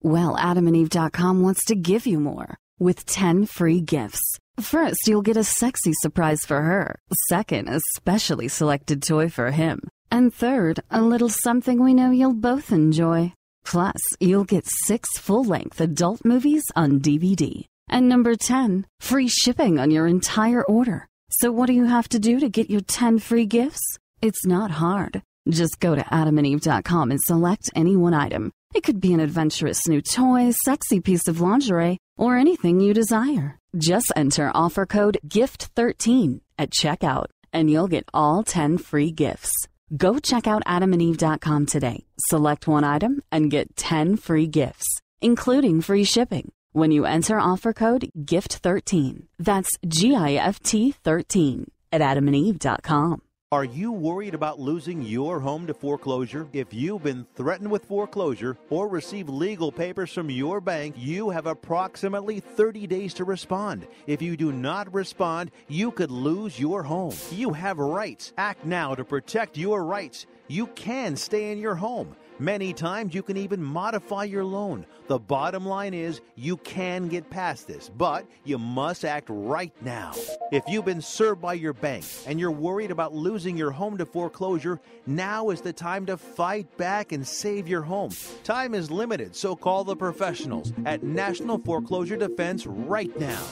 Well, AdamandEve.com wants to give you more with 10 free gifts. First, you'll get a sexy surprise for her. Second, a specially selected toy for him. And third, a little something we know you'll both enjoy. Plus, you'll get 6 full-length adult movies on DVD. And number 10, free shipping on your entire order. So what do you have to do to get your 10 free gifts? It's not hard. Just go to AdamandEve.com and select any one item. It could be an adventurous new toy, sexy piece of lingerie, or anything you desire. Just enter offer code GIFT13 at checkout, and you'll get all 10 free gifts. Go check out AdamandEve.com today. Select one item and get 10 free gifts, including free shipping, when you enter offer code GIFT13. That's GIFT 13 at AdamandEve.com. Are you worried about losing your home to foreclosure? If you've been threatened with foreclosure or receive legal papers from your bank, you have approximately 30 days to respond. If you do not respond, you could lose your home. You have rights. Act now to protect your rights. You can stay in your home. Many times you can even modify your loan. The bottom line is you can get past this, but you must act right now. If you've been served by your bank and you're worried about losing your home to foreclosure, now is the time to fight back and save your home. Time is limited, so call the professionals at National Foreclosure Defense right now.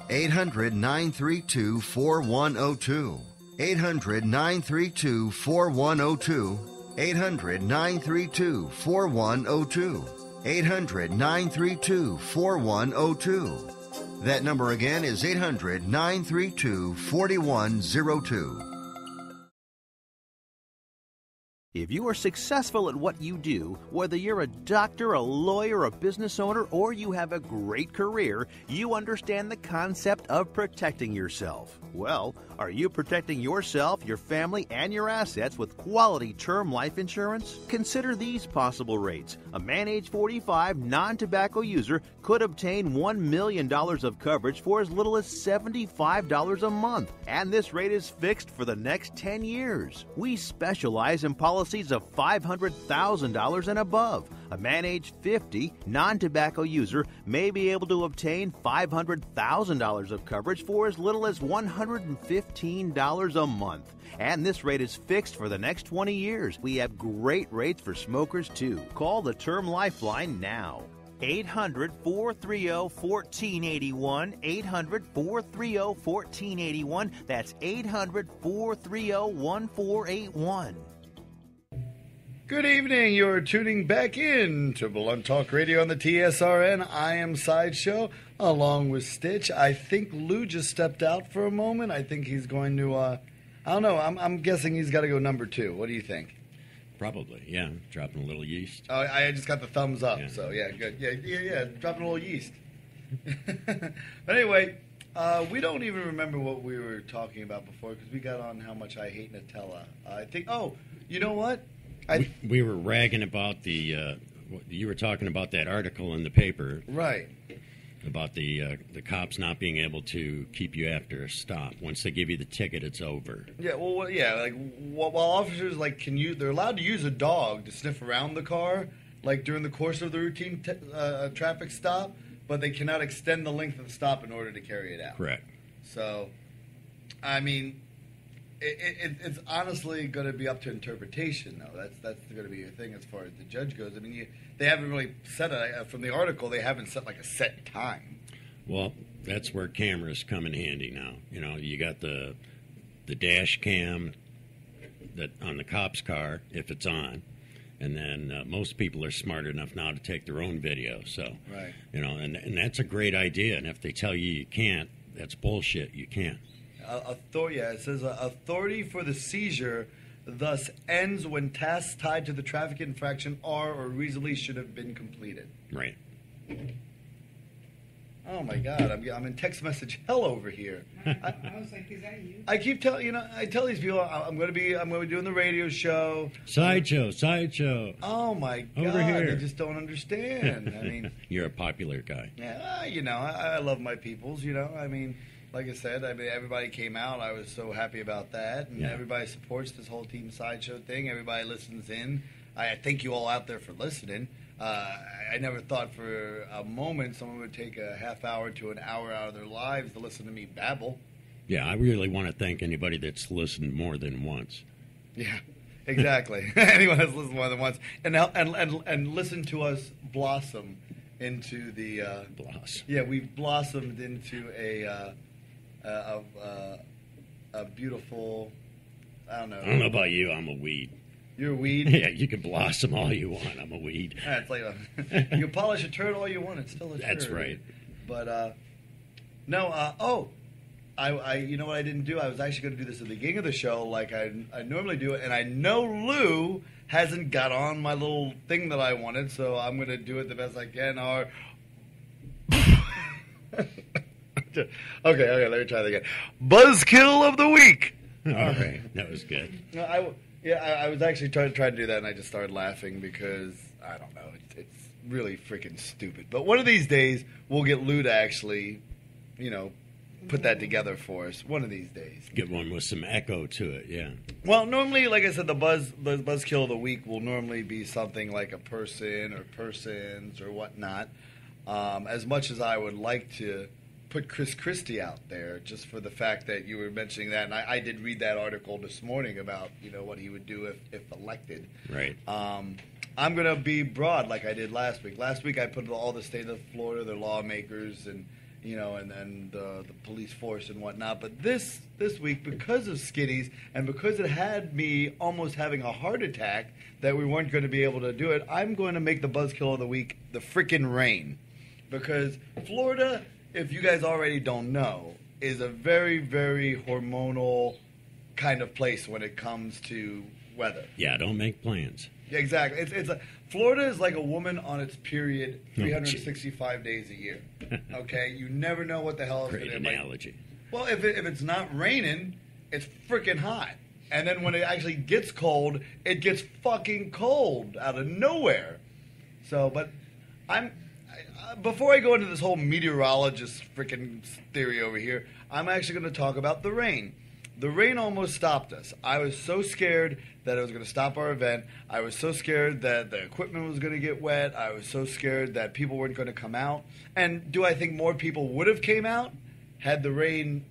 800-932-4102. 800-932-4102. 800-932-4102. 800-932-4102. That number again is 800-932-4102. If you are successful at what you do, whether you're a doctor, a lawyer, a business owner, or you have a great career, you understand the concept of protecting yourself. Well, are you protecting yourself, your family, and your assets with quality term life insurance? Consider these possible rates. A man age 45, non-tobacco user could obtain $1 million of coverage for as little as $75 a month, and this rate is fixed for the next 10 years. We specialize in policies of $500,000 and above. A man age 50, non-tobacco user may be able to obtain $500,000 of coverage for as little as $115 a month. And this rate is fixed for the next 20 years. We have great rates for smokers, too. Call the Term Lifeline now. 800-430-1481. 800-430-1481. That's 800-430-1481. Good evening. You're tuning back in to Blunt Talk Radio on the TSRN. I am Sideshow, along with Stitch. I think Lou just stepped out for a moment. I think he's going to, I don't know. I'm guessing he's got to go number 2. What do you think? Probably, yeah. Dropping a little yeast. Oh, I just got the thumbs up, so yeah, good. Yeah. Dropping a little yeast. But anyway, we don't even remember what we were talking about before because we got on how much I hate Nutella. I think, you know what? We were ragging about you were talking about that article in the paper. Right. About the cops not being able to keep you after a stop. Once they give you the ticket, it's over. Yeah, well, yeah, like, while officers, like, they're allowed to use a dog to sniff around the car, like, during the course of the routine traffic stop, but they cannot extend the length of the stop in order to carry it out. Correct. So, I mean, it's honestly going to be up to interpretation, though. That's going to be a thing as far as the judge goes. I mean, they haven't really set from the article. They haven't set like a set time. Well, that's where cameras come in handy now. You know, you got the dash cam that on the cop's car if it's on, and then most people are smart enough now to take their own video. So, right. You know, and that's a great idea. And if they tell you can't, that's bullshit. You can't. It says authority for the seizure thus ends when tasks tied to the traffic infraction are or reasonably should have been completed. Right. Oh my God, I'm in text message hell over here. I was like, is that you? I keep telling I tell these people I'm going to be doing the radio show. Sideshow. Oh my God, over here. They just don't understand. I mean, you're a popular guy. Yeah, I love my peoples. I mean. Like I said, everybody came out. I was so happy about that. And everybody supports this whole Team Sideshow thing. Everybody listens in. I thank you all out there for listening. I never thought for a moment someone would take a half hour to an hour out of their lives to listen to me babble. Yeah, I really want to thank anybody that's listened more than once. Yeah, exactly. Anyone that's listened more than once, and listen to us blossom into the blossom. Yeah, we've blossomed into a beautiful. I don't know about you. I'm a weed. You're a weed? Yeah, you can blossom all you want. I'm a weed. It's like you can polish a turd all you want. It's still a turd. That's right. But no. I you know what I didn't do? I was actually going to do this at the beginning of the show, like I normally do it, and I know Lou hasn't got on my little thing that I wanted, so I'm going to do it the best I can. Okay, let me try that again. Buzzkill of the week. All right, that was good. I was actually trying to do that, and I just started laughing because, I don't know, it's really freaking stupid. But one of these days, we'll get Lou to actually, put that together for us. One of these days. Get one with some echo to it, yeah. Well, normally, like I said, the buzzkill of the week will normally be something like a person or persons or whatnot. As much as I would like to put Chris Christie out there, just for the fact that you were mentioning that, and I did read that article this morning about what he would do if elected. Right. I'm going to be broad like I did last week. Last week I put all the state of Florida, their lawmakers, and and the police force and whatnot. But this week, because of Skinnies and because it had me almost having a heart attack that we weren't going to be able to do it, I'm going to make the buzzkill of the week the frickin' rain, because Florida, if you guys already don't know, is a very, very hormonal kind of place when it comes to weather. Yeah, don't make plans. Yeah, exactly. Florida is like a woman on its period 365 days a year. Okay? You never know what the hell is going to be. Great analogy. Well, if it's not raining, it's freaking hot. And then when it actually gets cold, it gets fucking cold out of nowhere. So, but before I go into this whole meteorologist freaking theory over here, I'm actually going to talk about the rain. The rain almost stopped us. I was so scared that it was going to stop our event. I was so scared that the equipment was going to get wet. I was so scared that people weren't going to come out. And do I think more people would have came out had the rain,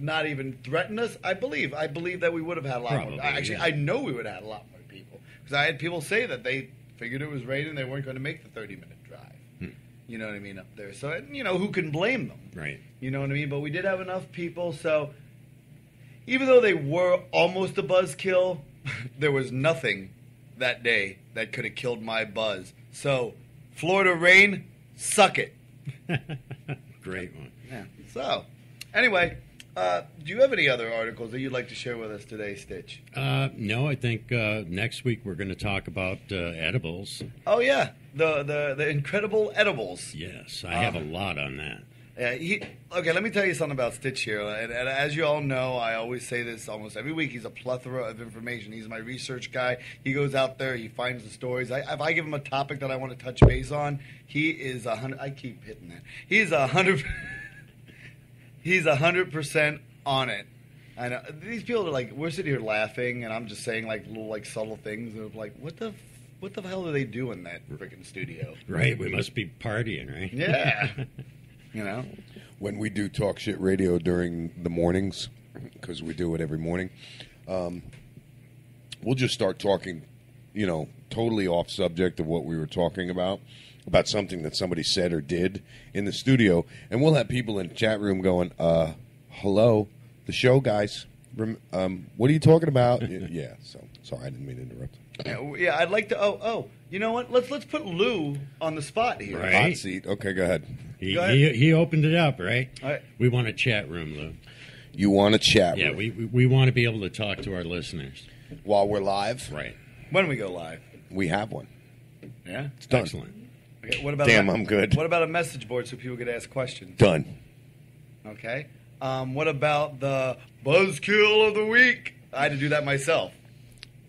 not even threatened us? I believe that we would have had a lot more. Actually, yeah. I know we would have had a lot more people, because I had people say that they figured it was raining, they weren't going to make the 30-minute drive. You know what I mean, up there. So, who can blame them? Right. You know what I mean? But we did have enough people, so even though they were almost a buzzkill, there was nothing that day that could have killed my buzz. So, Florida rain, suck it. Great one. Yeah. So, anyway, do you have any other articles that you'd like to share with us today, Stitch? No, I think next week we're going to talk about edibles. Oh, yeah. The incredible edibles. Yes, I have a lot on that. Okay, let me tell you something about Stitch here. And as you all know, I always say this almost every week. He's a plethora of information. He's my research guy. He goes out there. He finds the stories. If I give him a topic that I want to touch base on, he is 100. I keep hitting that. He's 100. He's 100% on it. I know these people are like, we're sitting here laughing, and I'm just saying like little like subtle things. And like, what the hell do they do in that freaking studio? Right. We must be partying, right? Yeah. When we do talk shit radio during the mornings, because we do it every morning, we'll just start talking, totally off subject of what we were talking about something that somebody said or did in the studio, and we'll have people in the chat room going, hello, the show, guys. What are you talking about? Yeah, so sorry, I didn't mean to interrupt. Yeah, I'd like to. You know what? Let's put Lou on the spot here. Right. Hot seat. Okay, go ahead. He opened it up, right? All right. We want a chat room, Lou. You want a chat room? Yeah, we want to be able to talk to our listeners while we're live. Right. When we go live, we have one. Yeah, it's done. Excellent. Okay, what about I'm good. What about a message board so people could ask questions? Done. Okay. What about the buzzkill of the week? I had to do that myself.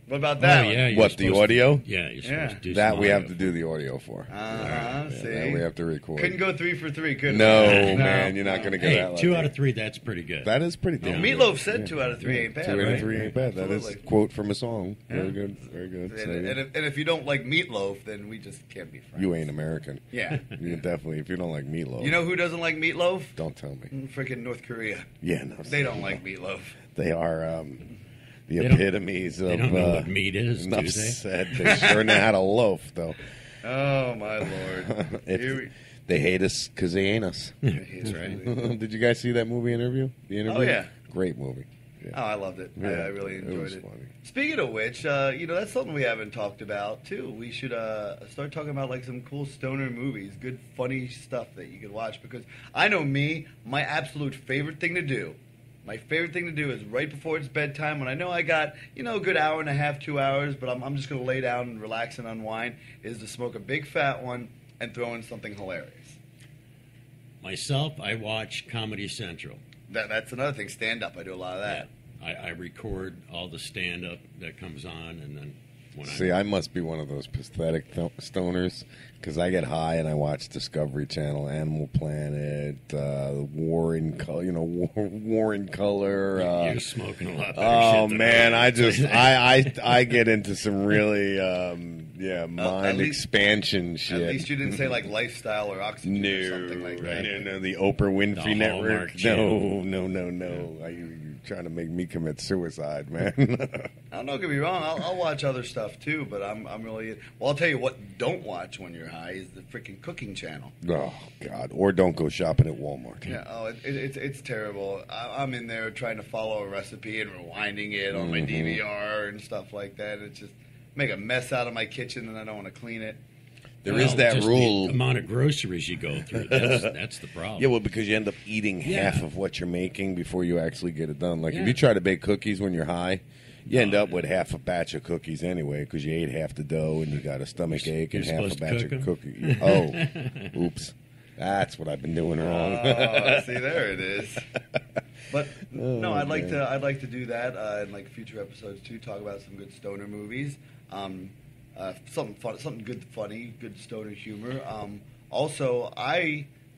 What about that? Oh, yeah. What, the audio? You're supposed to do that some we have audio. to do the audio for. See, that we have to record. Couldn't go 3 for 3, could No, we? man, you're not going to get Hey, that. 2 out of 3, that's pretty good. That is pretty damn good. Meatloaf said 2 out of 3 ain't bad. 2 out right? of 3 ain't bad. That is a Absolutely. quote from a song. Yeah. Very good. Very good. So, And if you don't like Meatloaf, then we just can't be friends. you ain't American. Yeah. You can definitely, if you don't like meatloaf. You know who doesn't like Meatloaf? Don't tell me. Freaking North Korea. Yeah, no. They don't like Meatloaf. They are the They don't- epitomes of. they don't know what meat is, do enough they? said. They sure know how to loaf, though. Oh, my Lord. They hate us because they ain't us. That's right. Did you guys see that movie interview? The interview? Oh, yeah. Great movie. Oh, I loved it. Yeah, I really it enjoyed was it. funny. Speaking of which, that's something we haven't talked about, too. We should start talking about, like, some cool stoner movies, good, funny stuff that you could watch. Because I know me, my absolute favorite thing to do, is right before it's bedtime, when I know I got, a good hour and a half, 2 hours, but I'm just going to lay down and relax and unwind, is to smoke a big fat one and throw in something hilarious. Myself, I watch Comedy Central. That's another thing, stand-up. I do a lot of that. I record all the stand-up that comes on, and then when See, I must be one of those pathetic stoners because I get high and I watch Discovery Channel, Animal Planet, War in Color. War in Color. You're smoking a lot better Oh shit than man, I I am. just I get into some really mind least- expansion shit. At least you didn't say, like, Lifestyle or Oxygen or something like that. No, the Oprah Winfrey The Network. Hallmark Channel. No. You're trying to make me commit suicide, man. Don't get me wrong. I'll watch other stuff too, but I'm really. Well, I'll tell you what. Don't watch when you're high is the freaking cooking channel. Oh God! Or don't go shopping at Walmart. Yeah. Oh, it's terrible. I'm in there trying to follow a recipe and rewinding it on my Mm-hmm. DVR and stuff like that. It's just make a mess out of my kitchen and I don't want to clean it. There is that just rule. The amount of groceries you go through. That's the problem. Yeah, well, because you end up eating Yeah. half of what you're making before you actually get it done. Like Yeah. if you try to bake cookies when you're high, you end up with half a batch of cookies anyway because you ate half the dough and you got a stomach ache and you're half a supposed to batch cook of 'em? cookies. Oh, oops. That's what I've been doing wrong. Oh, see, there it is. But Oh, no, I'd like to do that in like future episodes too. Talk about some good stoner movies. Something fun, something good, funny, good stoner humor. Also,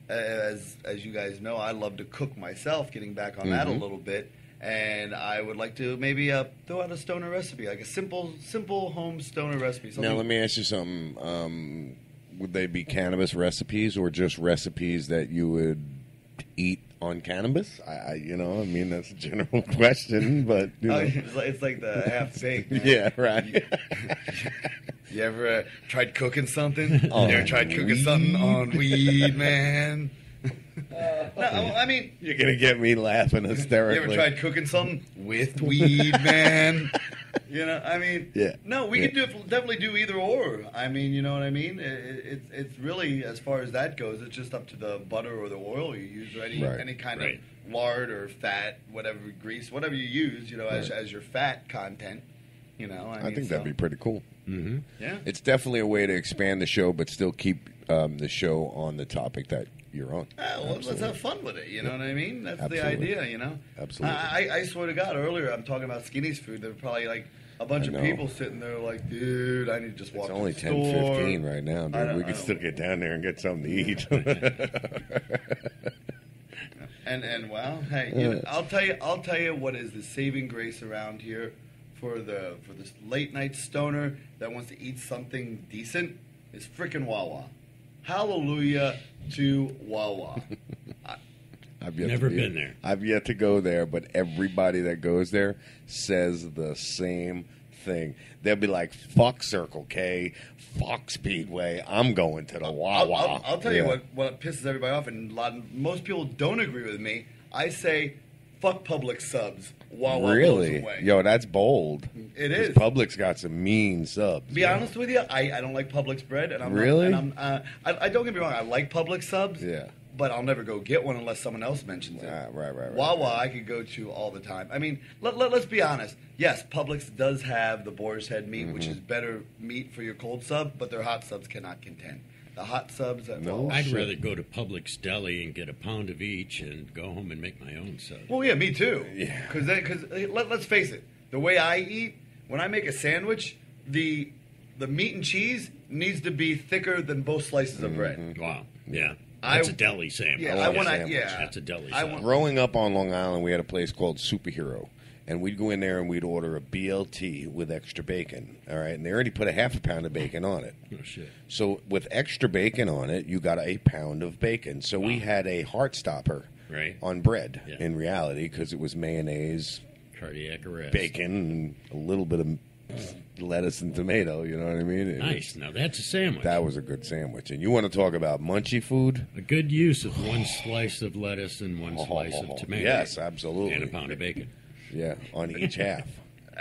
as you guys know, I love to cook myself. Getting back on that a little bit, and I would like to maybe throw out a stoner recipe, like a simple home stoner recipe. Now, let me ask you something. Would they be cannabis recipes or just recipes that you would eat on cannabis? I mean, that's a general question, but it's like the half baked. Yeah, right. You ever tried cooking something? You On ever tried cooking something on weed, man? No, I mean, You're gonna get me laughing you hysterically. ever tried cooking something with weed, man? I mean, Yeah. No, we could definitely do either or. I mean, you know what I mean? It's really, as far as that goes, it's just up to the butter or the oil you use, or any kind of lard or fat, whatever grease, whatever you use, as your fat content. I think that'd be pretty cool. Mm-hmm. Yeah. It's definitely a way to expand the show, but still keep the show on the topic that you're on. Let's have fun with it. You know what I mean? That's Absolutely. the idea. Absolutely. I swear to God, earlier I'm talking about Skinny's food. There were probably like a bunch of know. people sitting there like, dude, I need to just walk It's only to the store. 10:15 right now, I dude. know, We I can know. still get down there and get something to eat. And well, hey, I'll tell you what is the saving grace around here for this late night stoner that wants to eat something decent is frickin' Wawa. Hallelujah to Wawa. I've yet Never to been there. I've yet to go there, but everybody that goes there says the same thing. They'll be like, "Fuck Circle K, fuck Speedway. I'm going to the Wawa." I'll tell you what pisses everybody off, and most people don't agree with me. I say, fuck Publix subs. Wawa blows Really? away. Yo, that's bold. It 'Cause is. Publix got some mean subs. To be honest with you, I don't like Publix bread, and I'm Really? I don't get me wrong. I like Publix subs. Yeah. But I'll never go get one unless someone else mentions it. Right. Wawa, I could go to all the time. I mean, let's be honest. Yes, Publix does have the boar's head meat, which Mm-hmm. is better meat for your cold sub, but their hot subs cannot contend. The hot subs at Wawa. I'd rather go to Publix Deli and get a pound of each and go home and make my own sub. Well, yeah, me too. Yeah. Because let's face it, the way I eat, when I make a sandwich, the meat and cheese needs to be thicker than both slices of bread. Wow. Yeah. That's a deli sandwich. Yeah, That's a deli sandwich. Growing up on Long Island, we had a place called Superhero. And we'd go in there and we'd order a BLT with extra bacon. All right. And they already put a half a pound of bacon on it. Oh, shit. So with extra bacon on it, you got a pound of bacon. So we had a heart stopper on bread in reality because it was mayonnaise, cardiac arrest, bacon, and a little bit of lettuce and tomato. You know what I mean? Nice. Now that's a sandwich. That was a good sandwich. And you want to talk about munchy food? A good use of one slice of lettuce and one slice of tomato. Yes, absolutely. And a pound of bacon. Yeah, on each half.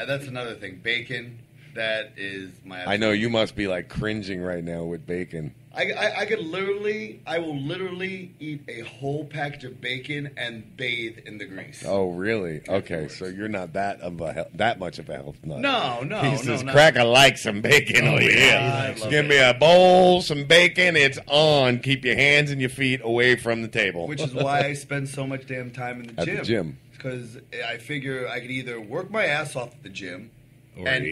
That's another thing. Bacon, that is my... I know you must be like cringing right now with bacon. I will literally eat a whole package of bacon and bathe in the grease. Oh, really? Okay, so you're not that much of a health nut. No. He says, "Crack, I like some bacon over here. Give me a bowl, some bacon. It's on. Keep your hands and your feet away from the table." Which is why I spend so much damn time in the gym. At the gym. Because I figure I could either work my ass off at the gym and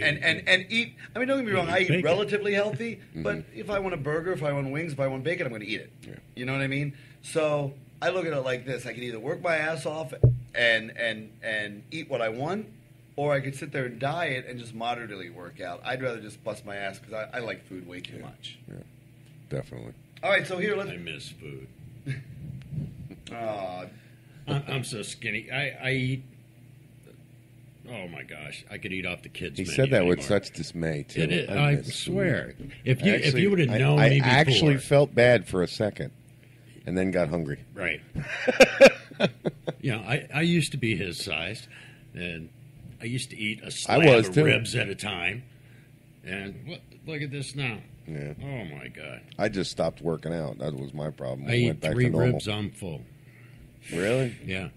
eat. I mean, don't get me wrong, I eat relatively healthy, but if I want a burger, if I want wings, if I want bacon, I'm going to eat it. Yeah. You know what I mean? So I look at it like this. I could either work my ass off and eat what I want, or I could sit there and diet and just moderately work out. I'd rather just bust my ass because I like food way too much. Yeah, definitely. All right, so here, let's... I miss food. Aw... I'm so skinny. I eat. Oh my gosh! I could eat off the kids' He menu said that anymore. with such dismay too. It is, I swear. If Actually, you would have known I me before, actually felt bad for a second, and then got hungry. Right. I used to be his size, and I used to eat a slab of ribs at a time. And look at this now. Yeah. Oh my God! I just stopped working out. That was my problem. I eat 3 ribs. I'm full. Really? Yeah.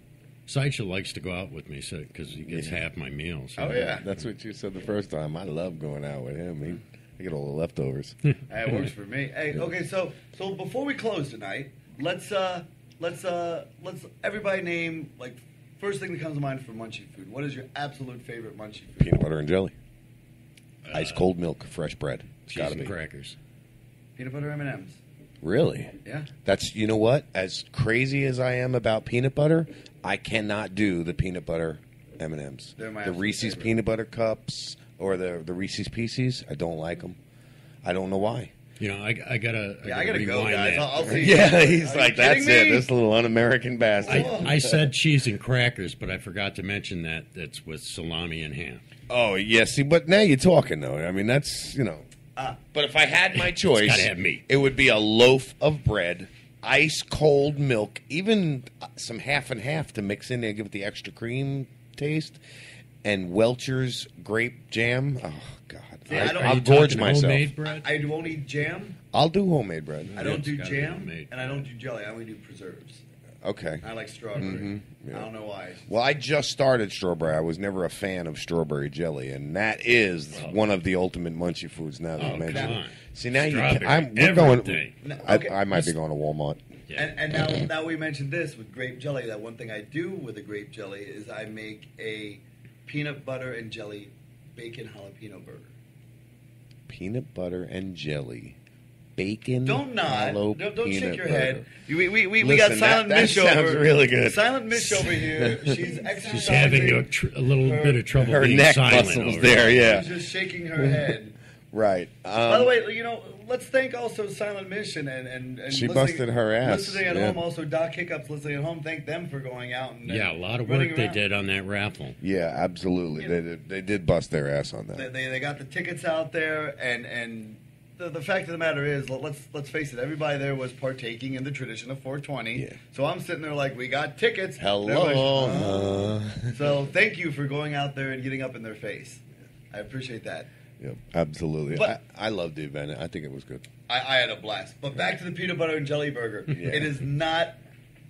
Sideshow likes to go out with me because he gets half my meals. Oh, yeah. That's what you said the first time. I love going out with him. I get all the leftovers. It works for me. Hey, okay, so before we close tonight, let's everybody name, like, first thing that comes to mind for munchie food. What is your absolute favorite munchie food? Peanut butter and jelly. Ice cold milk, fresh bread. It's cheese and crackers. Peanut butter M&Ms. Really? Yeah. That's, you know what? As crazy as I am about peanut butter, I cannot do the peanut butter M&Ms. They're my the Reese's favorite. peanut butter cups or the Reese's Pieces. I don't like them. I don't know why. I gotta go, guys. I'll see. Yeah, he's like, that's me? it. This little un-American bastard. I said cheese and crackers, but I forgot to mention that's with salami and ham. Oh, yeah. See, but now you're talking, though. I mean, that's, But if I had my choice, gotta have meat. It would be a loaf of bread, ice cold milk, even some half and half to mix in there, give it the extra cream taste, and Welch's grape jam. Oh God, See, I'll gorge myself. Homemade bread? I won't eat jam. I'll do homemade bread. I don't do gotta be jam, homemade. and I don't do jelly. I only do preserves. Okay. I like strawberry. Yeah. I don't know why. Well, I just started strawberry. I was never a fan of strawberry jelly, and that is one of the ultimate munchie foods. Now that you mention come it. on. See, now Strawberry, we're going. everything. I might be going to Walmart. Yeah. And now we mentioned this with grape jelly. That one thing I do with a grape jelly is I make a peanut butter and jelly bacon jalapeno burger. Peanut butter and jelly. Bacon. Don't nod. Don't shake your burger. head. We Listen, got Silent that Mish sounds over. really good. Silent Mish over here. She's exercising. She's having a little bit of trouble Her being neck silent muscles over there, yeah. She's just shaking her head. Right. By the way, let's thank also Silent Mish and she listening- busted her ass. Listening at Yeah. home, also Doc Hiccups listening at home. Thank them for going out and Yeah, a lot of running work they around. did on that raffle. Yeah, absolutely. They did bust their ass on that. They got the tickets out there, and the fact of the matter is, let's face it, everybody there was partaking in the tradition of 420. Yeah. So I'm sitting there like, we got tickets. Hello. So thank you for going out there and getting up in their face. I appreciate that. Yep, absolutely. But- I loved the event. I think it was good. I had a blast. But back to the peanut butter and jelly burger. Yeah. It is not.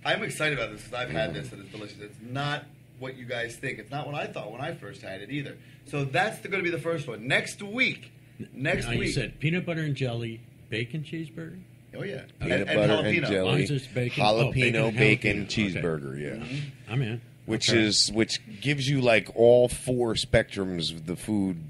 I'm excited about this because I've had this and it's delicious. It's not what you guys think. It's not what I thought when I first had it either. So that's going to be the first one. Next week. Now, you said peanut butter and jelly bacon cheeseburger? Oh, yeah. Peanut and butter jalapeno. and jelly. Mine's just bacon. Jalapeno bacon jalapeno. cheeseburger, yeah. I'm in. Which Okay. which gives you like all 4 spectrums of the food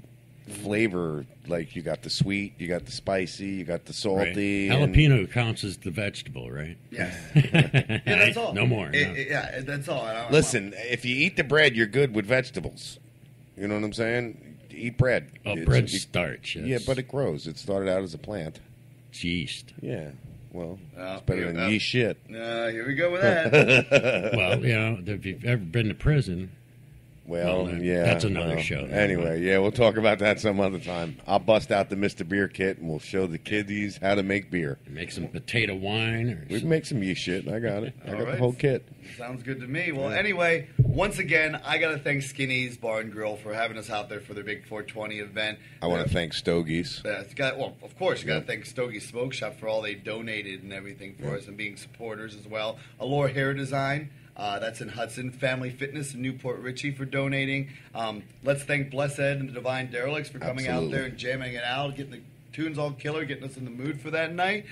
flavor. Like, you got the sweet, you got the spicy, you got the salty. Right. Jalapeno counts as the vegetable, right? Yes. Yeah, that's all. No more. No. Yeah, that's all. Listen, if you eat the bread, you're good with vegetables. You know what I'm saying? Eat bread. Bread's starch. Yeah, but it grows. It started out as a plant. It's yeast. Yeah. Well, it's better than yeast shit. Here we go with that. Well, if you've ever been to prison... Well, yeah. That's another show. Anyway, we'll talk about that some other time. I'll bust out the Mr. Beer kit, and we'll show the kiddies how to make beer. Make some potato wine. We can make some yeast shit. I got it. I got right. the whole kit. Sounds good to me. Well, anyway, once again, I got to thank Skinny's Bar and Grill for having us out there for their big 420 event. I want to thank Stogie's. Of course, you got to thank Stogie's Smoke Shop for all they donated and everything for us and being supporters as well. Allure Hair Design. That's in Hudson. Family Fitness in Newport Richey for donating. Let's thank Blessed and the Divine Derelicts for coming out there and jamming it out, getting the tunes all killer, getting us in the mood for that night.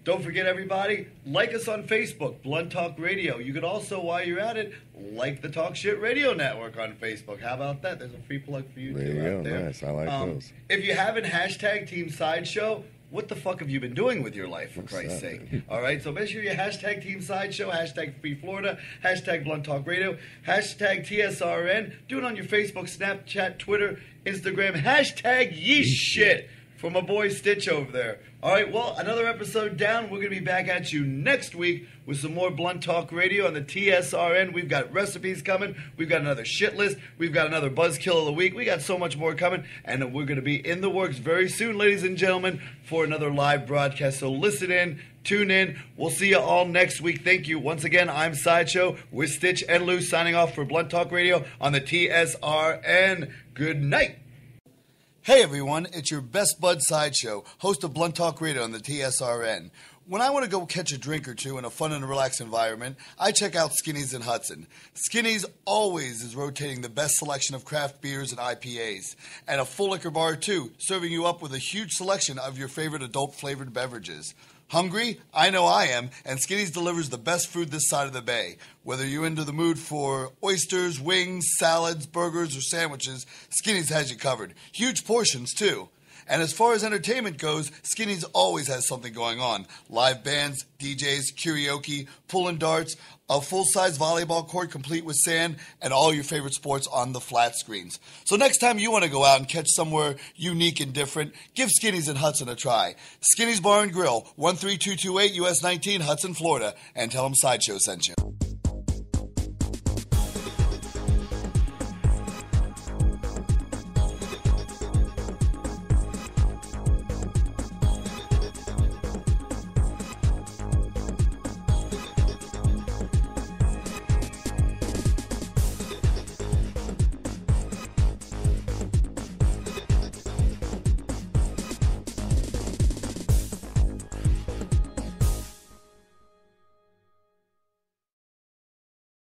Don't forget, everybody, like us on Facebook, Blunt Talk Radio. You could also, while you're at it, like the Talk Shit Radio Network on Facebook. How about that? There's a free plug for you, too, out there. Nice. I like those. If you haven't hashtag Team Sideshow, what the fuck have you been doing with your life, for Christ's sake? All right, so make sure you hashtag Team Sideshow, hashtag Free Florida, hashtag Blunt Talk Radio, hashtag TSRN. Do it on your Facebook, Snapchat, Twitter, Instagram, hashtag Yeesh Shit from my boy Stitch over there. All right, well, another episode down. We're going to be back at you next week with some more Blunt Talk Radio on the TSRN. We've got recipes coming. We've got another shit list. We've got another Buzzkill of the Week. We got so much more coming, and we're going to be in the works very soon, ladies and gentlemen, for another live broadcast. So listen in, tune in. We'll see you all next week. Thank you. Once again, I'm Sideshow with Stitch and Lou signing off for Blunt Talk Radio on the TSRN. Good night. Hey everyone, it's your Best Bud Sideshow, host of Blunt Talk Radio on the TSRN. When I want to go catch a drink or two in a fun and relaxed environment, I check out Skinny's in Hudson. Skinny's always is rotating the best selection of craft beers and IPAs, and a full liquor bar too, serving you up with a huge selection of your favorite adult-flavored beverages. Hungry? I know I am, and Skinny's delivers the best food this side of the bay. Whether you're into the mood for oysters, wings, salads, burgers, or sandwiches, Skinny's has you covered. Huge portions, too. And as far as entertainment goes, Skinny's always has something going on. Live bands, DJs, karaoke, pulling darts, a full-size volleyball court complete with sand, and all your favorite sports on the flat screens. So next time you want to go out and catch somewhere unique and different, give Skinny's in Hudson a try. Skinny's Bar and Grill, 13228 US 19, Hudson, Florida, and tell them Sideshow sent you.